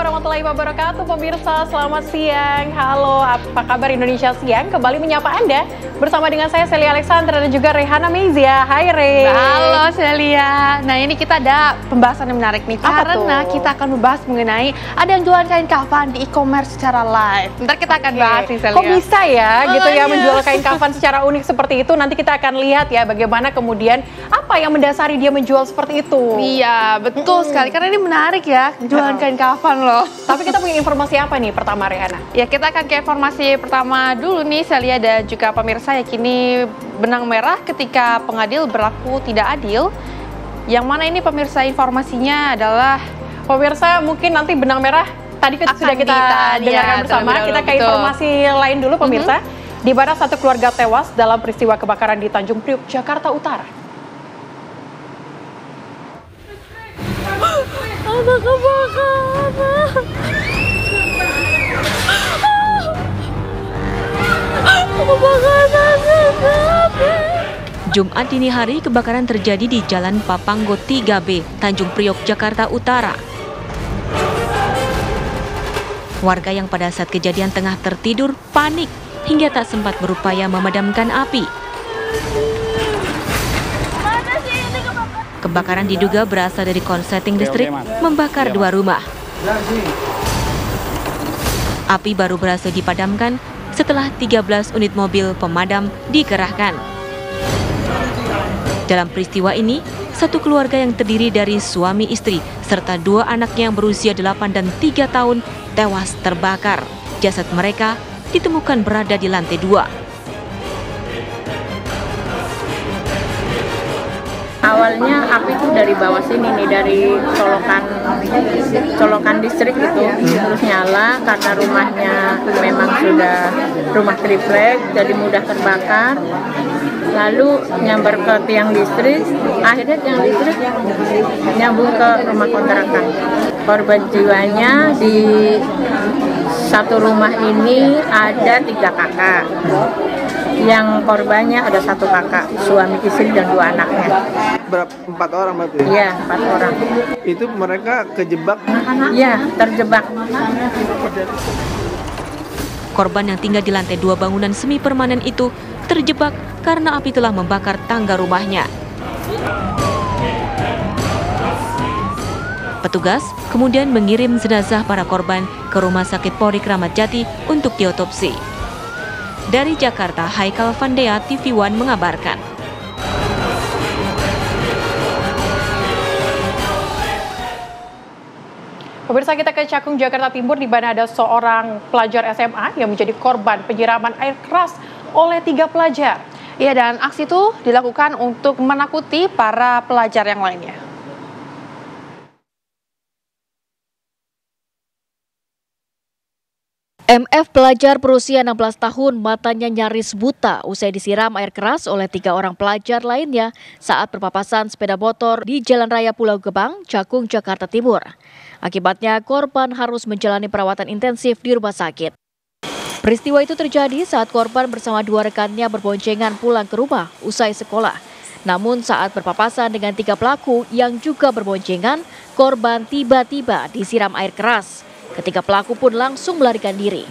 warahmatullahi wabarakatuh, pemirsa. Selamat siang. Halo, apa kabar Indonesia Siang? Kembali menyapa Anda bersama dengan saya Celia Alexandra dan juga Rehana Mezia. Hai Re. Halo Celia. Nah ini kita ada pembahasan yang menarik nih. Apa karena tuh? kita akan membahas mengenai ada yang jualan kain kafan di e-commerce secara live. Ntar kita akan bahas nih Celia. Kok bisa ya gitu ya iya. menjual kain kafan secara unik seperti itu? Nanti kita akan lihat ya bagaimana kemudian apa yang mendasari dia menjual seperti itu. Iya betul sekali. Karena ini menarik ya jualan kain kafan loh. Tapi kita punya informasi apa nih pertama Rehana? Ya kita akan ke informasi pertama dulu nih Celia dan juga pemirsa. Yakini benang merah ketika pengadil berlaku tidak adil. Yang mana ini pemirsa informasinya adalah Pemirsa mungkin nanti benang merah tadi Akan sudah kita ditahan, dengarkan ya, bersama. terlebih Kita ke dahulu, betul. informasi lain dulu pemirsa. Di mana satu keluarga tewas dalam peristiwa kebakaran di Tanjung Priok, Jakarta Utara. ada kebakaran. Jumat dini hari, kebakaran terjadi di Jalan Papanggo 3B, Tanjung Priok, Jakarta Utara. Warga yang pada saat kejadian tengah tertidur panik hingga tak sempat berupaya memadamkan api. Kebakaran diduga berasal dari konsleting listrik membakar dua rumah. Api baru berhasil dipadamkan setelah 13 unit mobil pemadam dikerahkan. Dalam peristiwa ini, satu keluarga yang terdiri dari suami istri serta dua anaknya yang berusia 8 dan 3 tahun tewas terbakar. Jasad mereka ditemukan berada di lantai 2. Awalnya api itu dari bawah sini nih, dari colokan listrik itu, terus nyala karena rumahnya memang sudah rumah triplek, jadi mudah terbakar. Lalu nyambar ke tiang listrik, akhirnya tiang listrik nyambung ke rumah kontrakan. Korban jiwanya di satu rumah ini ada 3 kakak. Yang korbannya ada 1 kakak, suami istri dan 2 anaknya. Berapa? 4 orang berarti? Iya, 4 orang. Itu mereka kejebak? Iya, terjebak. Korban yang tinggal di lantai 2 bangunan semi permanen itu terjebak karena api telah membakar tangga rumahnya. Petugas kemudian mengirim jenazah para korban ke Rumah Sakit Polri Kramat Jati untuk diotopsi. Dari Jakarta, Haikal Vandea, TV One mengabarkan. Pemirsa, kita ke Cakung, Jakarta Timur, di mana ada seorang pelajar SMA yang menjadi korban penyiraman air keras oleh 3 pelajar. Iya, dan aksi itu dilakukan untuk menakuti para pelajar yang lainnya. MF pelajar berusia 16 tahun matanya nyaris buta usai disiram air keras oleh 3 orang pelajar lainnya saat berpapasan sepeda motor di Jalan Raya Pulau Gebang, Cakung, Jakarta Timur. Akibatnya korban harus menjalani perawatan intensif di rumah sakit. Peristiwa itu terjadi saat korban bersama 2 rekannya berboncengan pulang ke rumah usai sekolah. Namun saat berpapasan dengan 3 pelaku yang juga berboncengan, korban tiba-tiba disiram air keras. Ketiga pelaku pun langsung melarikan diri.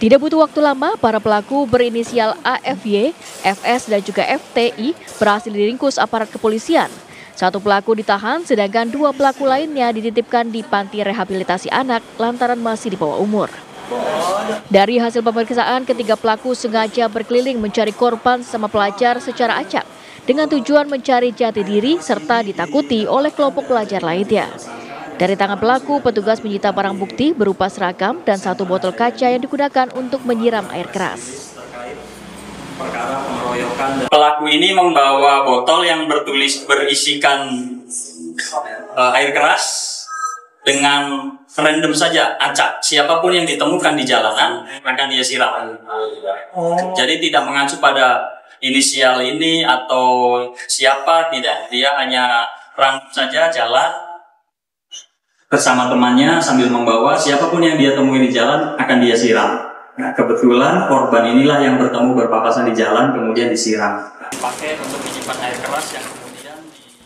Tidak butuh waktu lama, para pelaku berinisial AFY, FS dan juga FTI berhasil diringkus aparat kepolisian. 1 pelaku ditahan, sedangkan 2 pelaku lainnya dititipkan di panti rehabilitasi anak lantaran masih di bawah umur. Dari hasil pemeriksaan, ketiga pelaku sengaja berkeliling mencari korban sama pelajar secara acak dengan tujuan mencari jati diri serta ditakuti oleh kelompok pelajar lainnya. Dari tangan pelaku, petugas menyita barang bukti berupa seragam dan 1 botol kaca yang digunakan untuk menyiram air keras. Pelaku ini membawa botol yang berisikan air keras dengan random saja, acak. Siapapun yang ditemukan di jalanan akan dia siram. Jadi tidak mengacu pada inisial ini atau siapa, tidak. Dia hanya random saja jalan bersama temannya sambil membawa, siapapun yang dia temui di jalan akan dia siram. Nah, kebetulan korban inilah yang bertemu berpapasan di jalan kemudian disiram. Dipakai untuk menyimpan air keras yang kemudian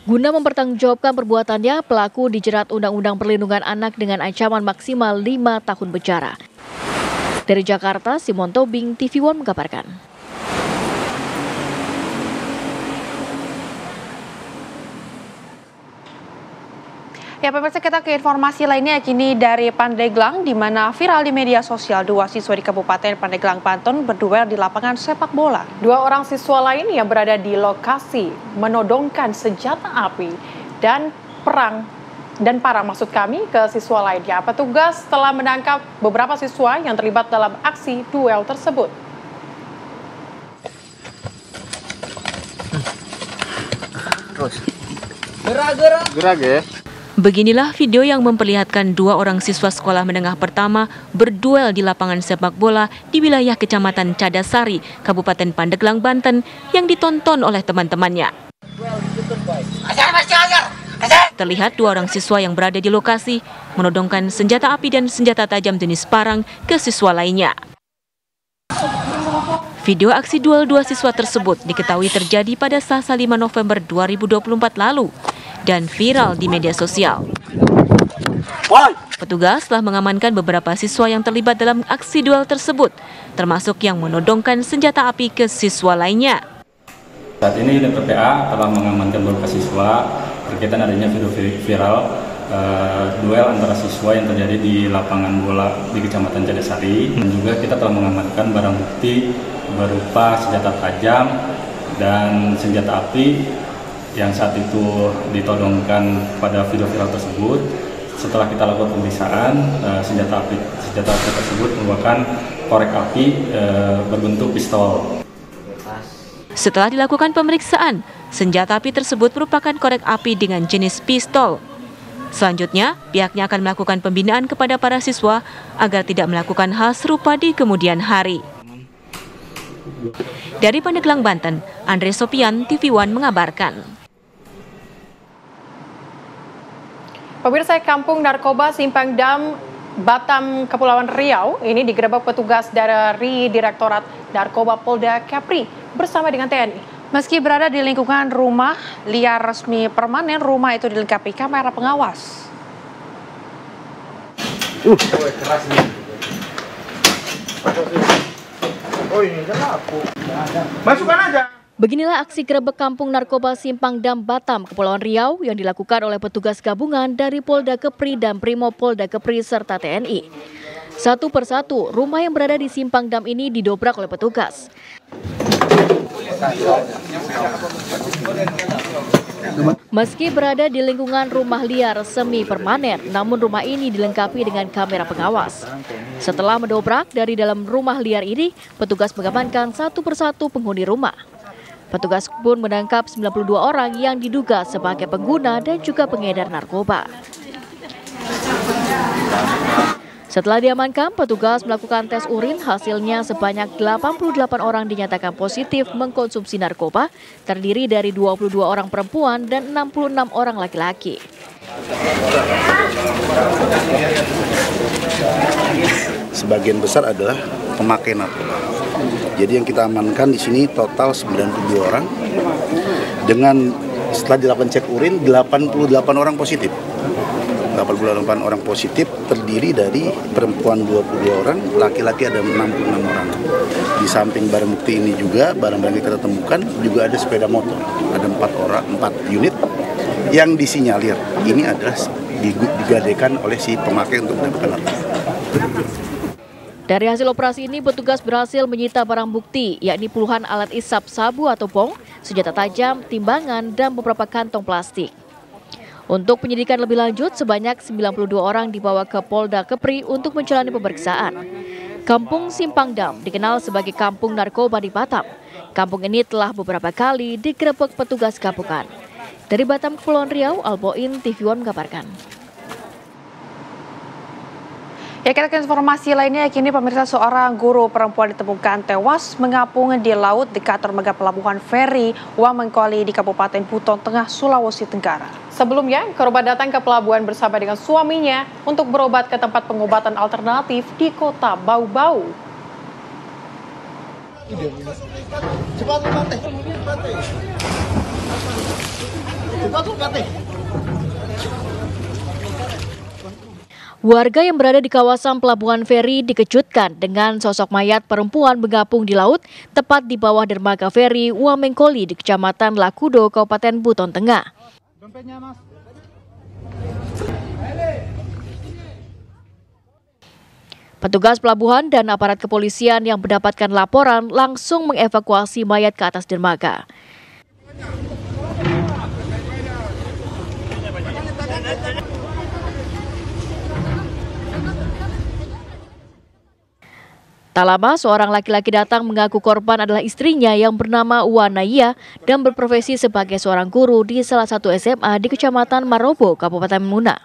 Guna mempertanggungjawabkan perbuatannya, pelaku dijerat Undang-Undang Perlindungan Anak dengan ancaman maksimal 5 tahun penjara. Dari Jakarta, Simon Tobing, TV One mengabarkan. Ya pemirsa, kita ke informasi lainnya kini dari Pandeglang, di mana viral di media sosial 2 siswa di Kabupaten Pandeglang, Banten berduel di lapangan sepak bola. 2 orang siswa lain yang berada di lokasi menodongkan senjata api dan parang ke siswa lainnya. Petugas telah menangkap beberapa siswa yang terlibat dalam aksi duel tersebut. Terus. Gerak ya. Beginilah video yang memperlihatkan 2 orang siswa sekolah menengah pertama berduel di lapangan sepak bola di wilayah Kecamatan Cadasari, Kabupaten Pandeglang, Banten yang ditonton oleh teman-temannya. Terlihat 2 orang siswa yang berada di lokasi menodongkan senjata api dan senjata tajam jenis parang ke siswa lainnya. Video aksi duel 2 siswa tersebut diketahui terjadi pada Selasa 5 November 2024 lalu dan viral di media sosial. Petugas telah mengamankan beberapa siswa yang terlibat dalam aksi duel tersebut, termasuk yang menodongkan senjata api ke siswa lainnya. Saat ini unit PPA telah mengamankan beberapa siswa berkaitan adanya video viral duel antara siswa yang terjadi di lapangan bola di Kecamatan Cadasari. Dan juga kita telah mengamankan barang bukti berupa senjata tajam dan senjata api yang saat itu ditodongkan pada video viral tersebut. Setelah kita lakukan pemeriksaan, senjata api tersebut merupakan korek api berbentuk pistol. Setelah dilakukan pemeriksaan, senjata api tersebut merupakan korek api dengan jenis pistol. Selanjutnya, pihaknya akan melakukan pembinaan kepada para siswa agar tidak melakukan hal serupa di kemudian hari. Dari Pandeglang, Banten, Andre Sopian, TV One mengabarkan. Pemirsa, Kampung Narkoba Simpang Dam, Batam, Kepulauan Riau ini digerebek petugas dari Direktorat Narkoba Polda Kepri bersama dengan TNI. Meski berada di lingkungan rumah liar resmi permanen, rumah itu dilengkapi kamera pengawas. Keras nih. Oh ini kan aku. Masukkan aja. Beginilah aksi gerebek Kampung Narkoba Simpang Dam, Batam, Kepulauan Riau yang dilakukan oleh petugas gabungan dari Polda Kepri dan Brimob Polda Kepri serta TNI. Satu persatu, rumah yang berada di Simpang Dam ini didobrak oleh petugas. Meski berada di lingkungan rumah liar semi permanen, namun rumah ini dilengkapi dengan kamera pengawas. Setelah mendobrak dari dalam rumah liar ini, petugas mengamankan satu persatu penghuni rumah. Petugas pun menangkap 92 orang yang diduga sebagai pengguna dan juga pengedar narkoba. Setelah diamankan, petugas melakukan tes urin, hasilnya sebanyak 88 orang dinyatakan positif mengkonsumsi narkoba, terdiri dari 22 orang perempuan dan 66 orang laki-laki. Sebagian besar adalah pemakai narkoba. Jadi yang kita amankan di sini total 92 orang. Dengan setelah dilakukan cek urin 88 orang positif. 88 orang positif terdiri dari perempuan 22 orang, laki-laki ada 66 orang. Di samping barang bukti ini juga barang-barang yang kita temukan juga ada sepeda motor. Ada 4 unit yang disinyalir ini adalah digadekan oleh si pemakai untuk mendapatkan narkoba. Dari hasil operasi ini, petugas berhasil menyita barang bukti, yakni puluhan alat isap sabu atau bong, senjata tajam, timbangan, dan beberapa kantong plastik. Untuk penyidikan lebih lanjut, sebanyak 92 orang dibawa ke Polda Kepri untuk menjalani pemeriksaan. Kampung Simpang Dam dikenal sebagai kampung narkoba di Batam. Kampung ini telah beberapa kali digerebek petugas gabungan. Dari Batam, Kepulauan Riau, Alboin, TV One mengabarkan. Ya, kita ke informasi lainnya. Kini pemirsa, seorang guru perempuan ditemukan tewas mengapung di laut dekat dermaga pelabuhan feri Wamengkoli di Kabupaten Buton Tengah, Sulawesi Tenggara. Sebelumnya, korban datang ke pelabuhan bersama dengan suaminya untuk berobat ke tempat pengobatan alternatif di kota Bau-Bau. Warga yang berada di kawasan Pelabuhan Feri dikejutkan dengan sosok mayat perempuan mengapung di laut tepat di bawah dermaga feri Wamengkoli di Kecamatan Lakudo, Kabupaten Buton Tengah. Petugas pelabuhan dan aparat kepolisian yang mendapatkan laporan langsung mengevakuasi mayat ke atas dermaga. Tak lama, seorang laki-laki datang mengaku korban adalah istrinya yang bernama Wanaya dan berprofesi sebagai seorang guru di salah satu SMA di Kecamatan Marobo, Kabupaten Muna.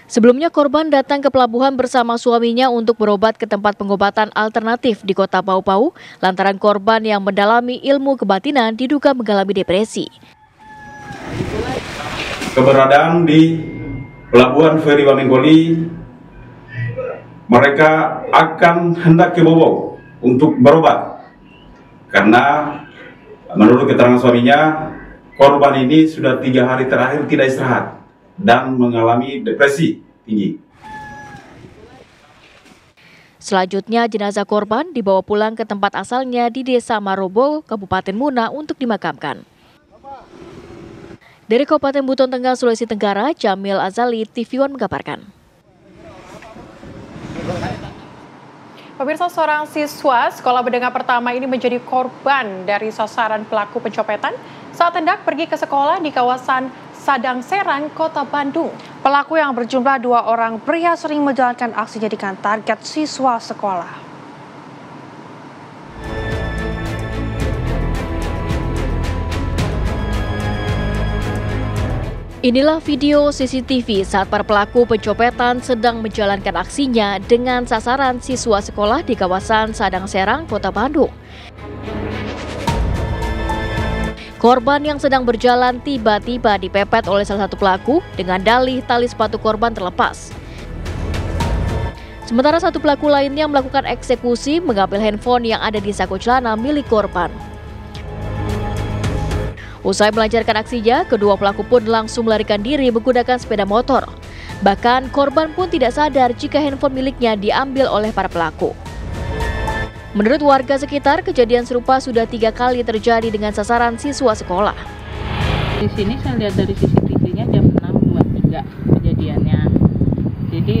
Sebelumnya korban datang ke pelabuhan bersama suaminya untuk berobat ke tempat pengobatan alternatif di Kota Pau-Pau lantaran korban yang mendalami ilmu kebatinan diduga mengalami depresi. Keberadaan di Pelabuhan Feri Wamengkoli, mereka akan hendak ke Bobo untuk berobat karena menurut keterangan suaminya korban ini sudah 3 hari terakhir tidak istirahat dan mengalami depresi tinggi. Selanjutnya jenazah korban dibawa pulang ke tempat asalnya di Desa Marobo, Kabupaten Muna untuk dimakamkan. Dari Kabupaten Buton Tengah, Sulawesi Tenggara, Jamil Azali, TV One mengabarkan. Pemirsa, seorang siswa sekolah menengah pertama ini menjadi korban dari sasaran pelaku pencopetan saat hendak pergi ke sekolah di kawasan Sadang Serang, Kota Bandung. Pelaku yang berjumlah 2 orang pria sering menjalankan aksi jadikan target siswa sekolah. Inilah video CCTV saat para pelaku pencopetan sedang menjalankan aksinya dengan sasaran siswa sekolah di kawasan Sadang Serang, Kota Bandung. Korban yang sedang berjalan tiba-tiba dipepet oleh salah satu pelaku dengan dalih tali sepatu korban terlepas. Sementara satu pelaku lainnya melakukan eksekusi mengambil handphone yang ada di saku celana milik korban. Usai melancarkan aksinya, kedua pelaku pun langsung melarikan diri menggunakan sepeda motor. Bahkan korban pun tidak sadar jika handphone miliknya diambil oleh para pelaku. Menurut warga sekitar, kejadian serupa sudah 3 kali terjadi dengan sasaran siswa sekolah. Di sini saya lihat dari CCTV-nya jam 6.23 kejadiannya. Jadi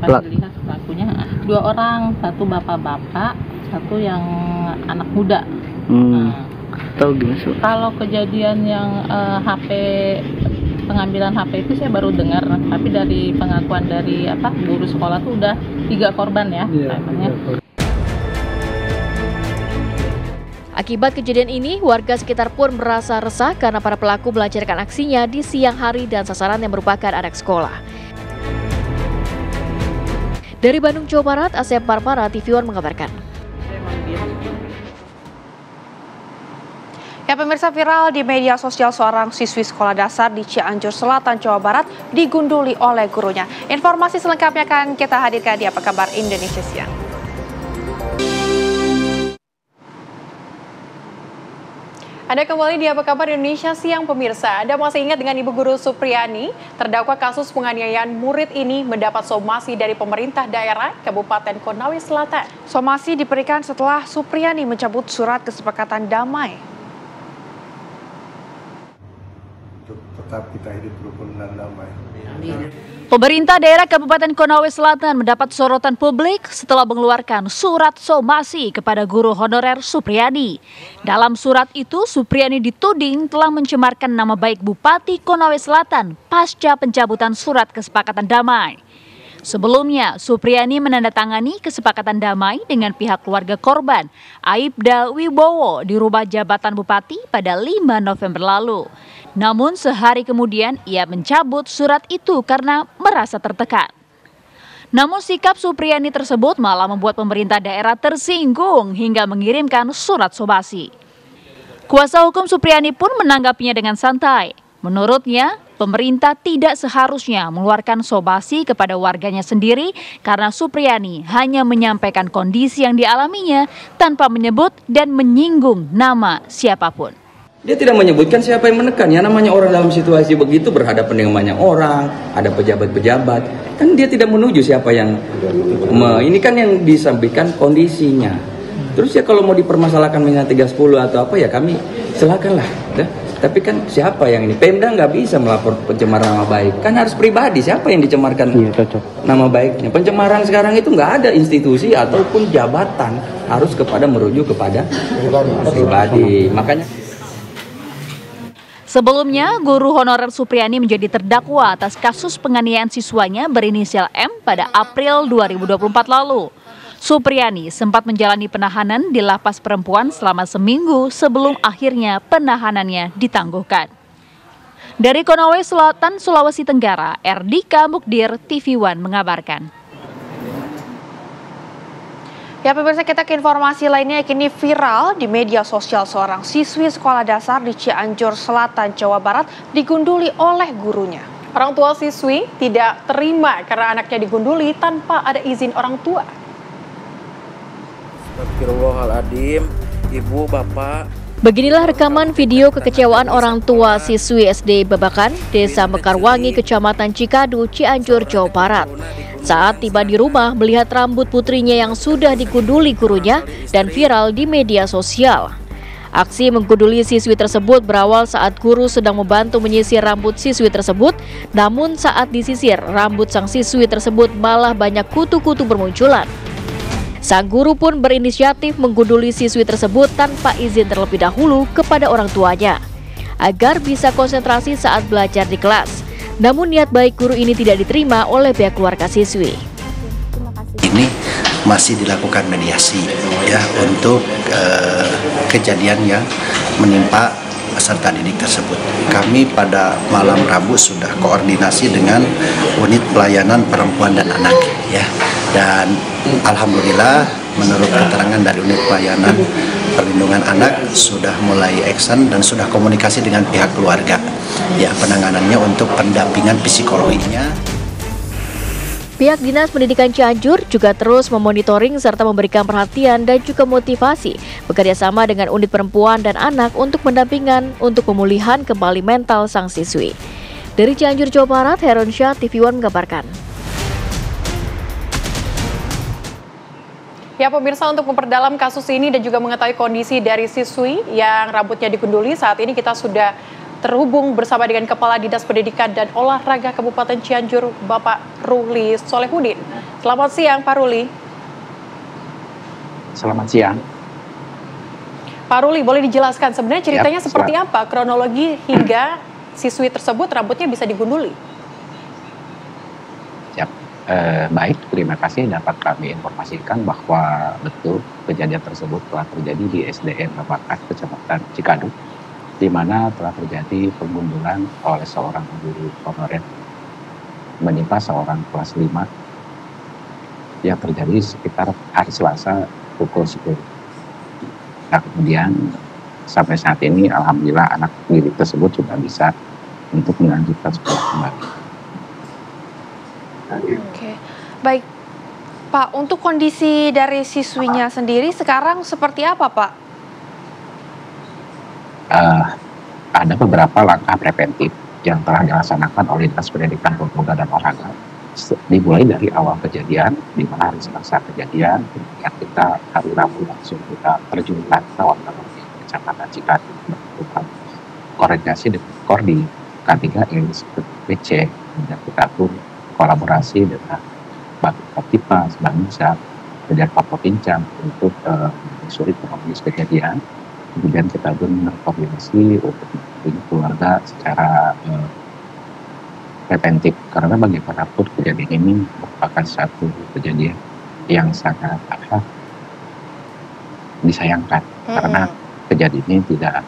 pas dilihat pelakunya 2 orang, satu bapak-bapak, satu yang anak muda. Tahu gimana? Kalau kejadian yang pengambilan HP itu saya baru dengar, tapi dari pengakuan dari guru sekolah tuh udah 3 korban ya. Akibat kejadian ini, warga sekitar pun merasa resah karena para pelaku melancarkan aksinya di siang hari dan sasaran yang merupakan anak sekolah. Dari Bandung, Jawa Barat, Asep Parpara, TV One mengabarkan. Ya, pemirsa, viral di media sosial seorang siswi sekolah dasar di Cianjur Selatan, Jawa Barat digunduli oleh gurunya. Informasi selengkapnya akan kita hadirkan di Apa Kabar Indonesia Siang. Anda kembali di Apa Kabar Indonesia Siang, pemirsa. Anda masih ingat dengan Ibu Guru Supriyani, terdakwa kasus penganiayaan murid ini mendapat somasi dari pemerintah daerah Kabupaten Konawe Selatan. Somasi diberikan setelah Supriyani mencabut surat kesepakatan damai. Tetap kita hidup rukun dan damai. Pemerintah daerah Kabupaten Konawe Selatan mendapat sorotan publik setelah mengeluarkan surat somasi kepada guru honorer Supriyani. Dalam surat itu, Supriyani dituding telah mencemarkan nama baik Bupati Konawe Selatan pasca pencabutan surat kesepakatan damai. Sebelumnya, Supriyani menandatangani kesepakatan damai dengan pihak keluarga korban, Aibda Wibowo, di rumah jabatan Bupati pada 5 November lalu. Namun sehari kemudian ia mencabut surat itu karena merasa tertekan. Namun sikap Supriyani tersebut malah membuat pemerintah daerah tersinggung hingga mengirimkan surat somasi. Kuasa hukum Supriyani pun menanggapinya dengan santai. Menurutnya, pemerintah tidak seharusnya mengeluarkan somasi kepada warganya sendiri karena Supriyani hanya menyampaikan kondisi yang dialaminya tanpa menyebut dan menyinggung nama siapapun. Dia tidak menyebutkan siapa yang menekan. Ya namanya orang dalam situasi begitu berhadapan dengan banyak orang, ada pejabat-pejabat. Kan dia tidak menuju siapa yang ini kan yang disampaikan kondisinya. Terus ya kalau mau dipermasalahkan dengan 310 atau apa ya kami silakanlah. Ya. Tapi kan siapa yang ini? Pemda nggak bisa melapor pencemaran nama baik. Kan harus pribadi. Siapa yang dicemarkan nama baiknya? Pencemaran sekarang itu nggak ada institusi ataupun jabatan. Harus merujuk kepada pribadi. Makanya sebelumnya, guru honorer Supriyani menjadi terdakwa atas kasus penganiayaan siswanya berinisial M pada April 2024 lalu. Supriyani sempat menjalani penahanan di lapas perempuan selama seminggu sebelum akhirnya penahanannya ditangguhkan. Dari Konawe Selatan, Sulawesi Tenggara, Erdika Mukdir, TV One mengabarkan. Ya pemirsa, kita ke informasi lainnya. Kini viral di media sosial seorang siswi sekolah dasar di Cianjur Selatan, Jawa Barat digunduli oleh gurunya. Orang tua siswi tidak terima karena anaknya digunduli tanpa ada izin orang tua. Astagfirullahaladzim, Ibu, Bapak. Beginilah rekaman video kekecewaan orang tua siswi SD Babakan, Desa Mekarwangi, Kecamatan Cikadu, Cianjur, Jawa Barat. Saat tiba di rumah melihat rambut putrinya yang sudah digunduli gurunya dan viral di media sosial. Aksi menggunduli siswi tersebut berawal saat guru sedang membantu menyisir rambut siswi tersebut, namun saat disisir, rambut sang siswi tersebut malah banyak kutu-kutu bermunculan. Sang guru pun berinisiatif menggunduli siswi tersebut tanpa izin terlebih dahulu kepada orang tuanya, agar bisa konsentrasi saat belajar di kelas. Namun niat baik guru ini tidak diterima oleh pihak keluarga siswi. Ini masih dilakukan mediasi ya untuk kejadian yang menimpa peserta didik tersebut. Kami pada malam Rabu sudah koordinasi dengan unit pelayanan perempuan dan anak ya. Dan alhamdulillah menurut keterangan dari unit pelayanan perlindungan anak sudah mulai action dan sudah komunikasi dengan pihak keluarga. Ya, penanganannya untuk pendampingan psikologinya. Pihak Dinas Pendidikan Cianjur juga terus memonitoring serta memberikan perhatian dan juga motivasi bekerjasama dengan unit perempuan dan anak untuk pendampingan untuk pemulihan kembali mental sang siswi. Dari Cianjur, Jawa Barat, Heronsyah, TV One mengabarkan. Ya pemirsa, untuk memperdalam kasus ini dan juga mengetahui kondisi dari siswi yang rambutnya digunduli, saat ini kita sudah terhubung bersama dengan Kepala Dinas Pendidikan dan Olahraga Kabupaten Cianjur, Bapak Ruhli Solehudin. Selamat siang, Pak Ruhli. Selamat siang. Pak Ruhli, boleh dijelaskan sebenarnya ceritanya seperti apa? Kronologi hingga siswi tersebut rambutnya bisa digunduli? Baik, terima kasih dapat kami informasikan bahwa betul kejadian tersebut telah terjadi di SDN Babakan, Kecamatan Cikadu, di mana telah terjadi penggundulan oleh seorang guru honorer menimpa seorang kelas 5 yang terjadi sekitar hari Selasa pukul 10. Nah, kemudian sampai saat ini alhamdulillah anak didik tersebut sudah bisa untuk melanjutkan sekolah kembali. Oke, baik Pak, untuk kondisi dari siswinya sendiri sekarang seperti apa Pak? Ada beberapa langkah preventif yang telah dilaksanakan oleh Dinas Pendidikan, Pemuda dan Olahraga. Dimulai dari awal kejadian, di mana hari Selasa kejadian, kemudian kita hari Rabu langsung kita terjunkan kawan-kawan di Kecamatan Cikadu melakukan koordinasi dengan Kordi K3 PC, dan kita pun kolaborasi dengan Bank Kaptipas, Bank Indonesia, kemudian Papua Pincang untuk menyusuri kronologis kejadian. Kemudian kita pun berkoordinasi untuk mendampingi keluarga secara preventif, karena bagaimanapun kejadian ini merupakan satu kejadian yang sangat disayangkan, karena kejadian ini tidak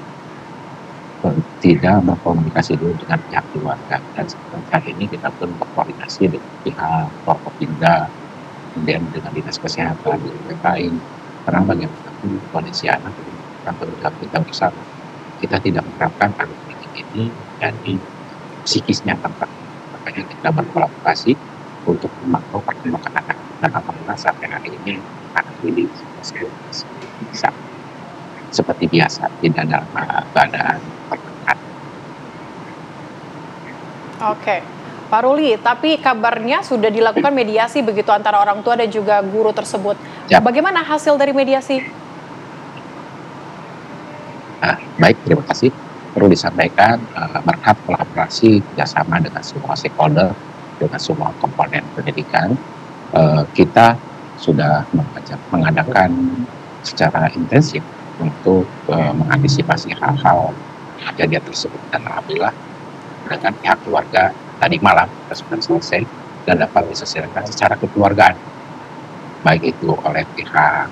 berkomunikasi dulu dengan pihak keluarga, dan saat ini kita pun berkoordinasi dengan pihak Forkopimda, kemudian dengan Dinas Kesehatan di PKI, karena bagaimanapun kondisi anak kita bersama, kita tidak mengharapkan anak ini jadi psikisnya tertekan. Makanya kita berkolaborasi untuk memantau perkembangan anak, dan alhamdulillah sampai hari ini anak ini bisa seperti biasa, tidak dalam keadaan tertekan. Oke, Pak Ruli, tapi kabarnya sudah dilakukan mediasi begitu antara orang tua dan juga guru tersebut. Ya. Bagaimana hasil dari mediasi? Baik, terima kasih. Perlu disampaikan berkat kolaborasi kerjasama dengan semua stakeholder, dengan semua komponen pendidikan, kita sudah mengadakan secara intensif untuk mengantisipasi hal-hal kejadian tersebut, dan alhamdulillah dengan pihak keluarga tadi malam kita sudah selesai dan dapat diselesaikan secara kekeluargaan, baik itu oleh pihak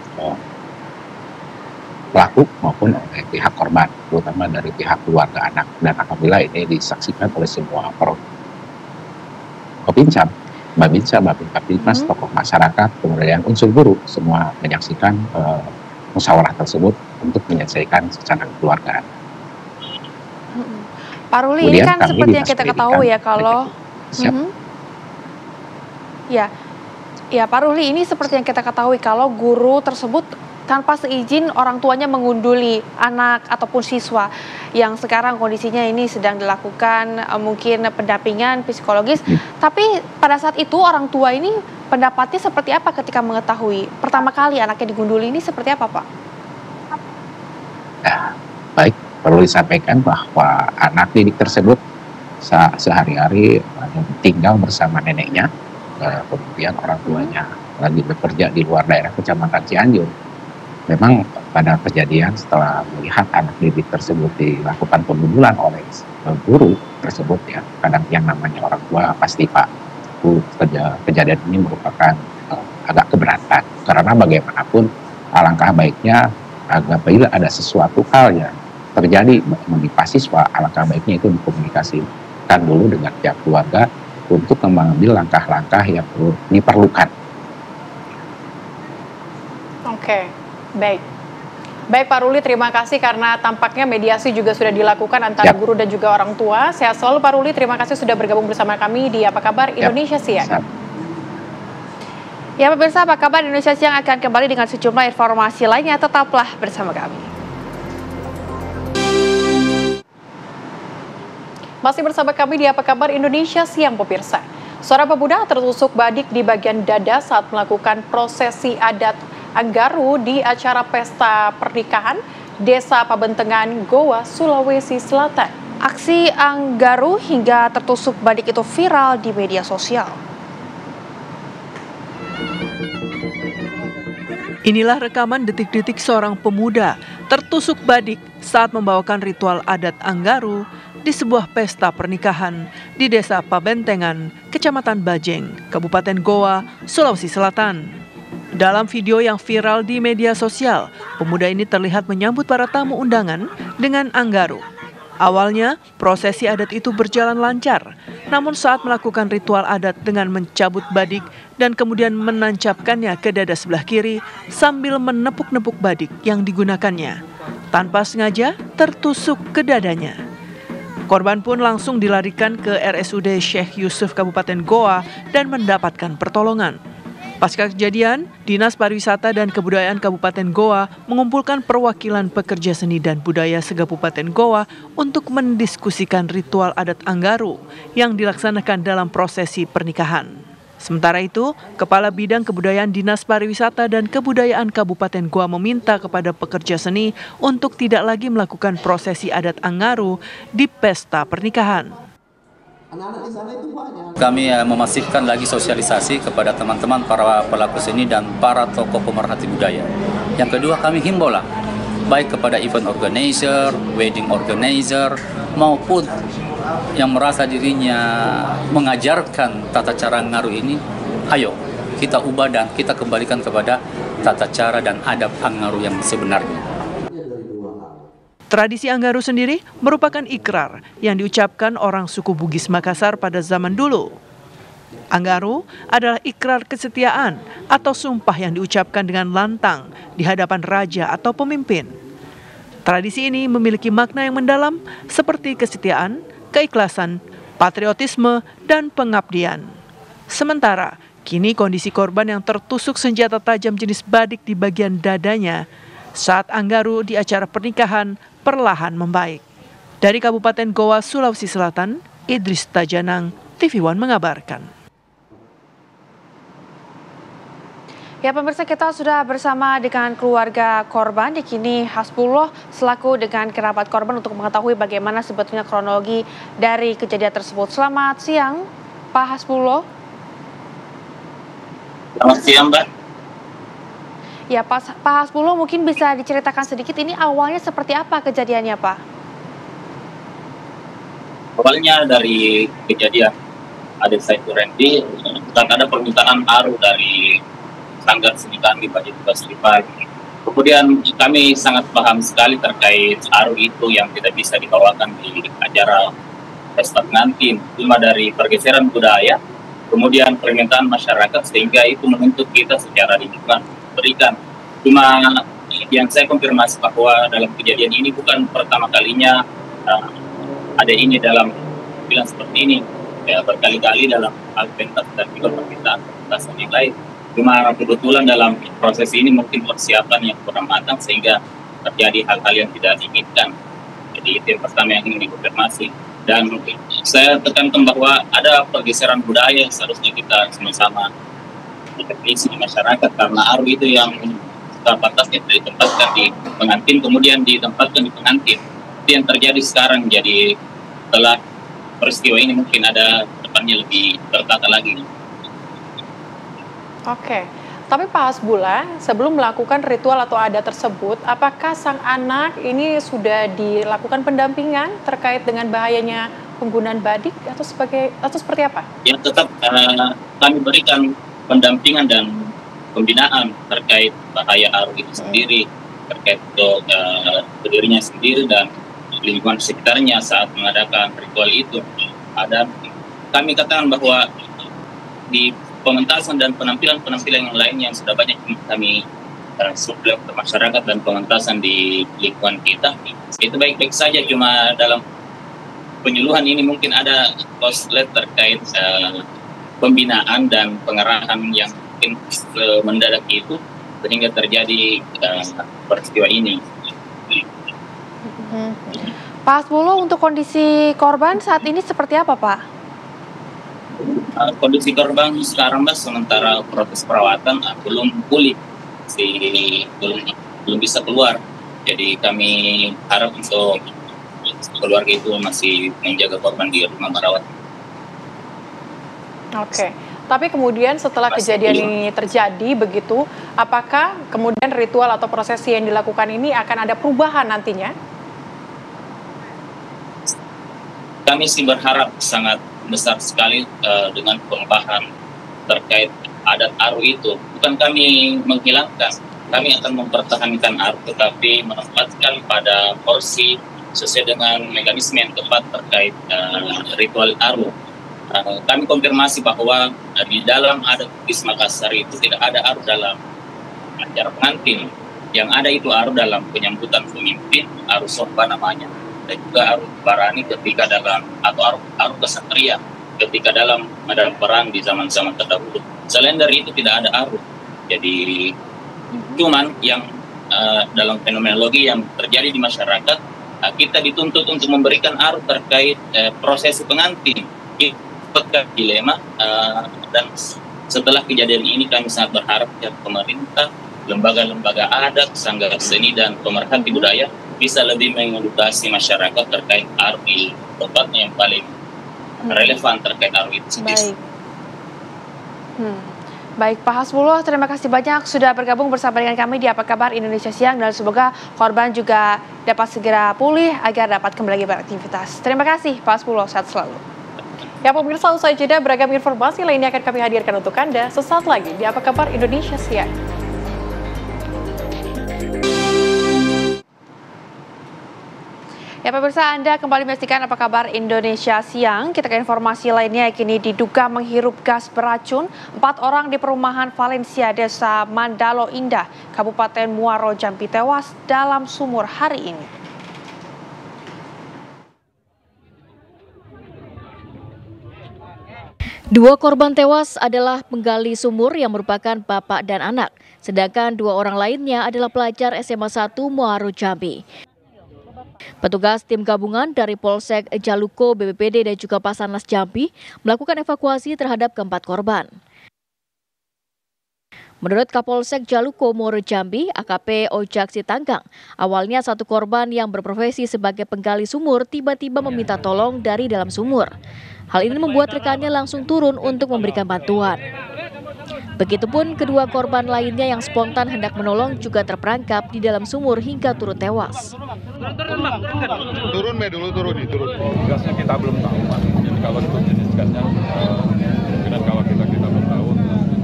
pelaku maupun oleh pihak korban, terutama dari pihak keluarga anak, dan alhamdulillah ini disaksikan oleh semua Kopincam, Babinsa, Babinkas, tokoh masyarakat, kemudian unsur guru, semua menyaksikan musyawarah tersebut untuk menyelesaikan secara kekeluargaan. Pak Ruli, ini kan seperti yang kita ketahui ya kalau ya Pak Ruli, ini seperti yang kita ketahui kalau guru tersebut tanpa seizin orang tuanya mengunduli anak ataupun siswa yang sekarang kondisinya ini sedang dilakukan mungkin pendampingan psikologis. Tapi pada saat itu orang tua ini pendapatnya seperti apa ketika mengetahui pertama kali anaknya digunduli ini seperti apa, Pak? Baik, perlu disampaikan bahwa anak didik tersebut sehari-hari tinggal bersama neneknya, kemudian orang tuanya lagi bekerja di luar daerah Kecamatan Cianjur. Memang pada kejadian setelah melihat anak didik tersebut dilakukan pembunuhan oleh guru tersebut, ya kadang yang namanya orang tua pasti Pak, kejadian ini merupakan agak keberatan, karena bagaimanapun alangkah baiknya apabila ada sesuatu hal yang terjadi menimpa siswa, alangkah baiknya itu dikomunikasikan dulu dengan pihak keluarga untuk mengambil langkah-langkah yang diperlukan. Oke. Baik Pak Ruli, terima kasih karena tampaknya mediasi juga sudah dilakukan antara guru dan juga orang tua. Sehat selalu Pak Ruli, terima kasih sudah bergabung bersama kami di Apa Kabar Indonesia Siang. Ya pemirsa, Apa Kabar Indonesia Siang akan kembali dengan sejumlah informasi lainnya, tetaplah bersama kami. Masih bersama kami di Apa Kabar Indonesia Siang pemirsa. Seorang pemuda tertusuk badik di bagian dada saat melakukan prosesi adat Anggaru di acara pesta pernikahan Desa Pabentengan, Goa, Sulawesi Selatan. Aksi Anggaru hingga tertusuk badik itu viral di media sosial. Inilah rekaman detik-detik seorang pemuda tertusuk badik saat membawakan ritual adat Anggaru di sebuah pesta pernikahan di Desa Pabentengan, Kecamatan Bajeng, Kabupaten Goa, Sulawesi Selatan. Dalam video yang viral di media sosial, pemuda ini terlihat menyambut para tamu undangan dengan Anggaru. Awalnya, prosesi adat itu berjalan lancar, namun saat melakukan ritual adat dengan mencabut badik dan kemudian menancapkannya ke dada sebelah kiri sambil menepuk-nepuk badik yang digunakannya, tanpa sengaja tertusuk ke dadanya. Korban pun langsung dilarikan ke RSUD Syekh Yusuf Kabupaten Goa dan mendapatkan pertolongan. Pasca kejadian, Dinas Pariwisata dan Kebudayaan Kabupaten Goa mengumpulkan perwakilan pekerja seni dan budaya se-Kabupaten Goa untuk mendiskusikan ritual adat Anggaru yang dilaksanakan dalam prosesi pernikahan. Sementara itu, Kepala Bidang Kebudayaan Dinas Pariwisata dan Kebudayaan Kabupaten Goa meminta kepada pekerja seni untuk tidak lagi melakukan prosesi adat Anggaru di pesta pernikahan. Kami memasifkan lagi sosialisasi kepada teman-teman para pelaku seni dan para tokoh pemerhati budaya. Yang kedua, kami himbaulah baik kepada event organizer, wedding organizer, maupun yang merasa dirinya mengajarkan tata cara Anggaru ini, ayo kita ubah dan kita kembalikan kepada tata cara dan adab Anggaru yang sebenarnya. Tradisi Anggaru sendiri merupakan ikrar yang diucapkan orang suku Bugis Makassar pada zaman dulu. Anggaru adalah ikrar kesetiaan atau sumpah yang diucapkan dengan lantang di hadapan raja atau pemimpin. Tradisi ini memiliki makna yang mendalam seperti kesetiaan, keikhlasan, patriotisme, dan pengabdian. Sementara, kini kondisi korban yang tertusuk senjata tajam jenis badik di bagian dadanya saat Anggaru di acara pernikahan perlahan membaik. Dari Kabupaten Goa, Sulawesi Selatan, Idris Tajanang, TV One mengabarkan. Ya pemirsa, kita sudah bersama dengan keluarga korban. Di kini Hasbullah selaku dengan kerabat korban untuk mengetahui bagaimana sebetulnya kronologi dari kejadian tersebut. Selamat siang, Pak Hasbullah. Selamat siang, Mbak. Ya, Pak Hasbullah, mungkin bisa diceritakan sedikit ini awalnya seperti apa kejadiannya, Pak? Awalnya dari kejadian adik saya Randy, dan ada permintaan aru dari Sanggar Seni kami bagi tugas pagi. Kemudian kami sangat paham sekali terkait aru itu yang tidak bisa dibawakan di acara pesta pengantin, cuma dari pergeseran budaya, kemudian permintaan masyarakat sehingga itu menuntut kita secara lingkungan berikan. Cuma yang saya konfirmasi bahwa dalam kejadian ini bukan pertama kalinya ada ini dalam bilang seperti ini, ya, berkali-kali dalam hal pentas dan juga permintaan pentasan yang lain. Cuma kebetulan dalam proses ini mungkin persiapan yang kurang matang sehingga terjadi hal-hal yang tidak diinginkan. Jadi itu yang pertama yang ingin dikonfirmasi. Dan saya tekankan bahwa ada pergeseran budaya yang seharusnya kita sama-sama definisi di masyarakat, karena aru itu yang pantasnya ditempatkan di pengantin kemudian ditempatkan di pengantin. Itu yang terjadi sekarang. Jadi setelah peristiwa ini mungkin ada depannya lebih tertata lagi. Oke, tapi Pak Hasbullah, sebelum melakukan ritual atau adat tersebut, apakah sang anak ini sudah dilakukan pendampingan terkait dengan bahayanya penggunaan badik atau seperti apa? Ya, tetap kami berikan pendampingan dan pembinaan terkait bahaya aru itu sendiri, terkait dirinya sendiri dan lingkungan sekitarnya saat mengadakan ritual itu. Ada kami katakan bahwa di pementasan dan penampilan yang lain yang sudah banyak kami suplai ke masyarakat dan pementasan di lingkungan kita itu baik-baik saja, cuma dalam penyuluhan ini mungkin ada koslet terkait pembinaan dan pengarahan yang mungkin mendadak itu sehingga terjadi peristiwa ini. Pak Hasbullah, untuk kondisi korban saat ini seperti apa, Pak? Kondisi korban sekarang, Mbak, sementara proses perawatan belum pulih, belum bisa keluar. Jadi kami harap untuk keluarga itu masih menjaga korban di rumah merawat. Oke, tapi kemudian setelah kejadian ini terjadi begitu, apakah kemudian ritual atau prosesi yang dilakukan ini akan ada perubahan nantinya? Kami sih berharap sangat besar sekali dengan perubahan terkait adat aru itu. Bukan kami menghilangkan, kami akan mempertahankan aru, tetapi menempatkan pada porsi sesuai dengan mekanisme yang tepat terkait ritual aru. Kami konfirmasi bahwa di dalam adat Bugis Makassar itu tidak ada aru dalam acara pengantin. Yang ada itu aru dalam penyambutan pemimpin, aru sorba namanya. Dan juga aru barani ketika dalam atau aru kesatria ketika dalam medan perang di zaman-zaman terdahulu. Selain dari itu tidak ada aru. Jadi cuman yang dalam fenomenologi yang terjadi di masyarakat, kita dituntut untuk memberikan aru terkait prosesi pengantin. Itu dilema dan setelah kejadian ini kami sangat berharap ya pemerintah, lembaga-lembaga adat, sanggar seni dan pemerhati budaya bisa lebih mengedukasi masyarakat terkait aru di tempatnya yang paling relevan terkait aru itu sendiri. Baik, Pak Hasbullah, terima kasih banyak sudah bergabung bersama dengan kami di Apa Kabar Indonesia Siang, dan semoga korban juga dapat segera pulih agar dapat kembali lagi beraktivitas. Terima kasih Pak Hasbullah, sehat selalu. Ya pemirsa, usai jeda beragam informasi lainnya akan kami hadirkan untuk Anda sesaat lagi di Apa Kabar Indonesia Siang. Ya pemirsa, Anda kembali menyaksikan Apa Kabar Indonesia Siang. Kita ke informasi lainnya, kini diduga menghirup gas beracun 4 orang di perumahan Valencia, Desa Mandalo Indah, Kabupaten Muaro Jambi tewas dalam sumur hari ini. Dua korban tewas adalah penggali sumur yang merupakan bapak dan anak, sedangkan dua orang lainnya adalah pelajar SMA 1 Muaro Jambi. Petugas tim gabungan dari Polsek Jaluko, BPBD dan juga Basarnas Jambi melakukan evakuasi terhadap keempat korban. Menurut Kapolsek Jaluko Muaro Jambi, AKP Ojak Sitanggang, awalnya satu korban yang berprofesi sebagai penggali sumur tiba-tiba meminta tolong dari dalam sumur. Hal ini membuat rekannya langsung turun untuk memberikan bantuan. Begitupun kedua korban lainnya yang spontan hendak menolong juga terperangkap di dalam sumur hingga turut tewas. Turun dulu. Gasnya kita belum tahu, Pak. Jadi kalau untuk jenis gasnya, kemungkinan kalau kita belum tahu,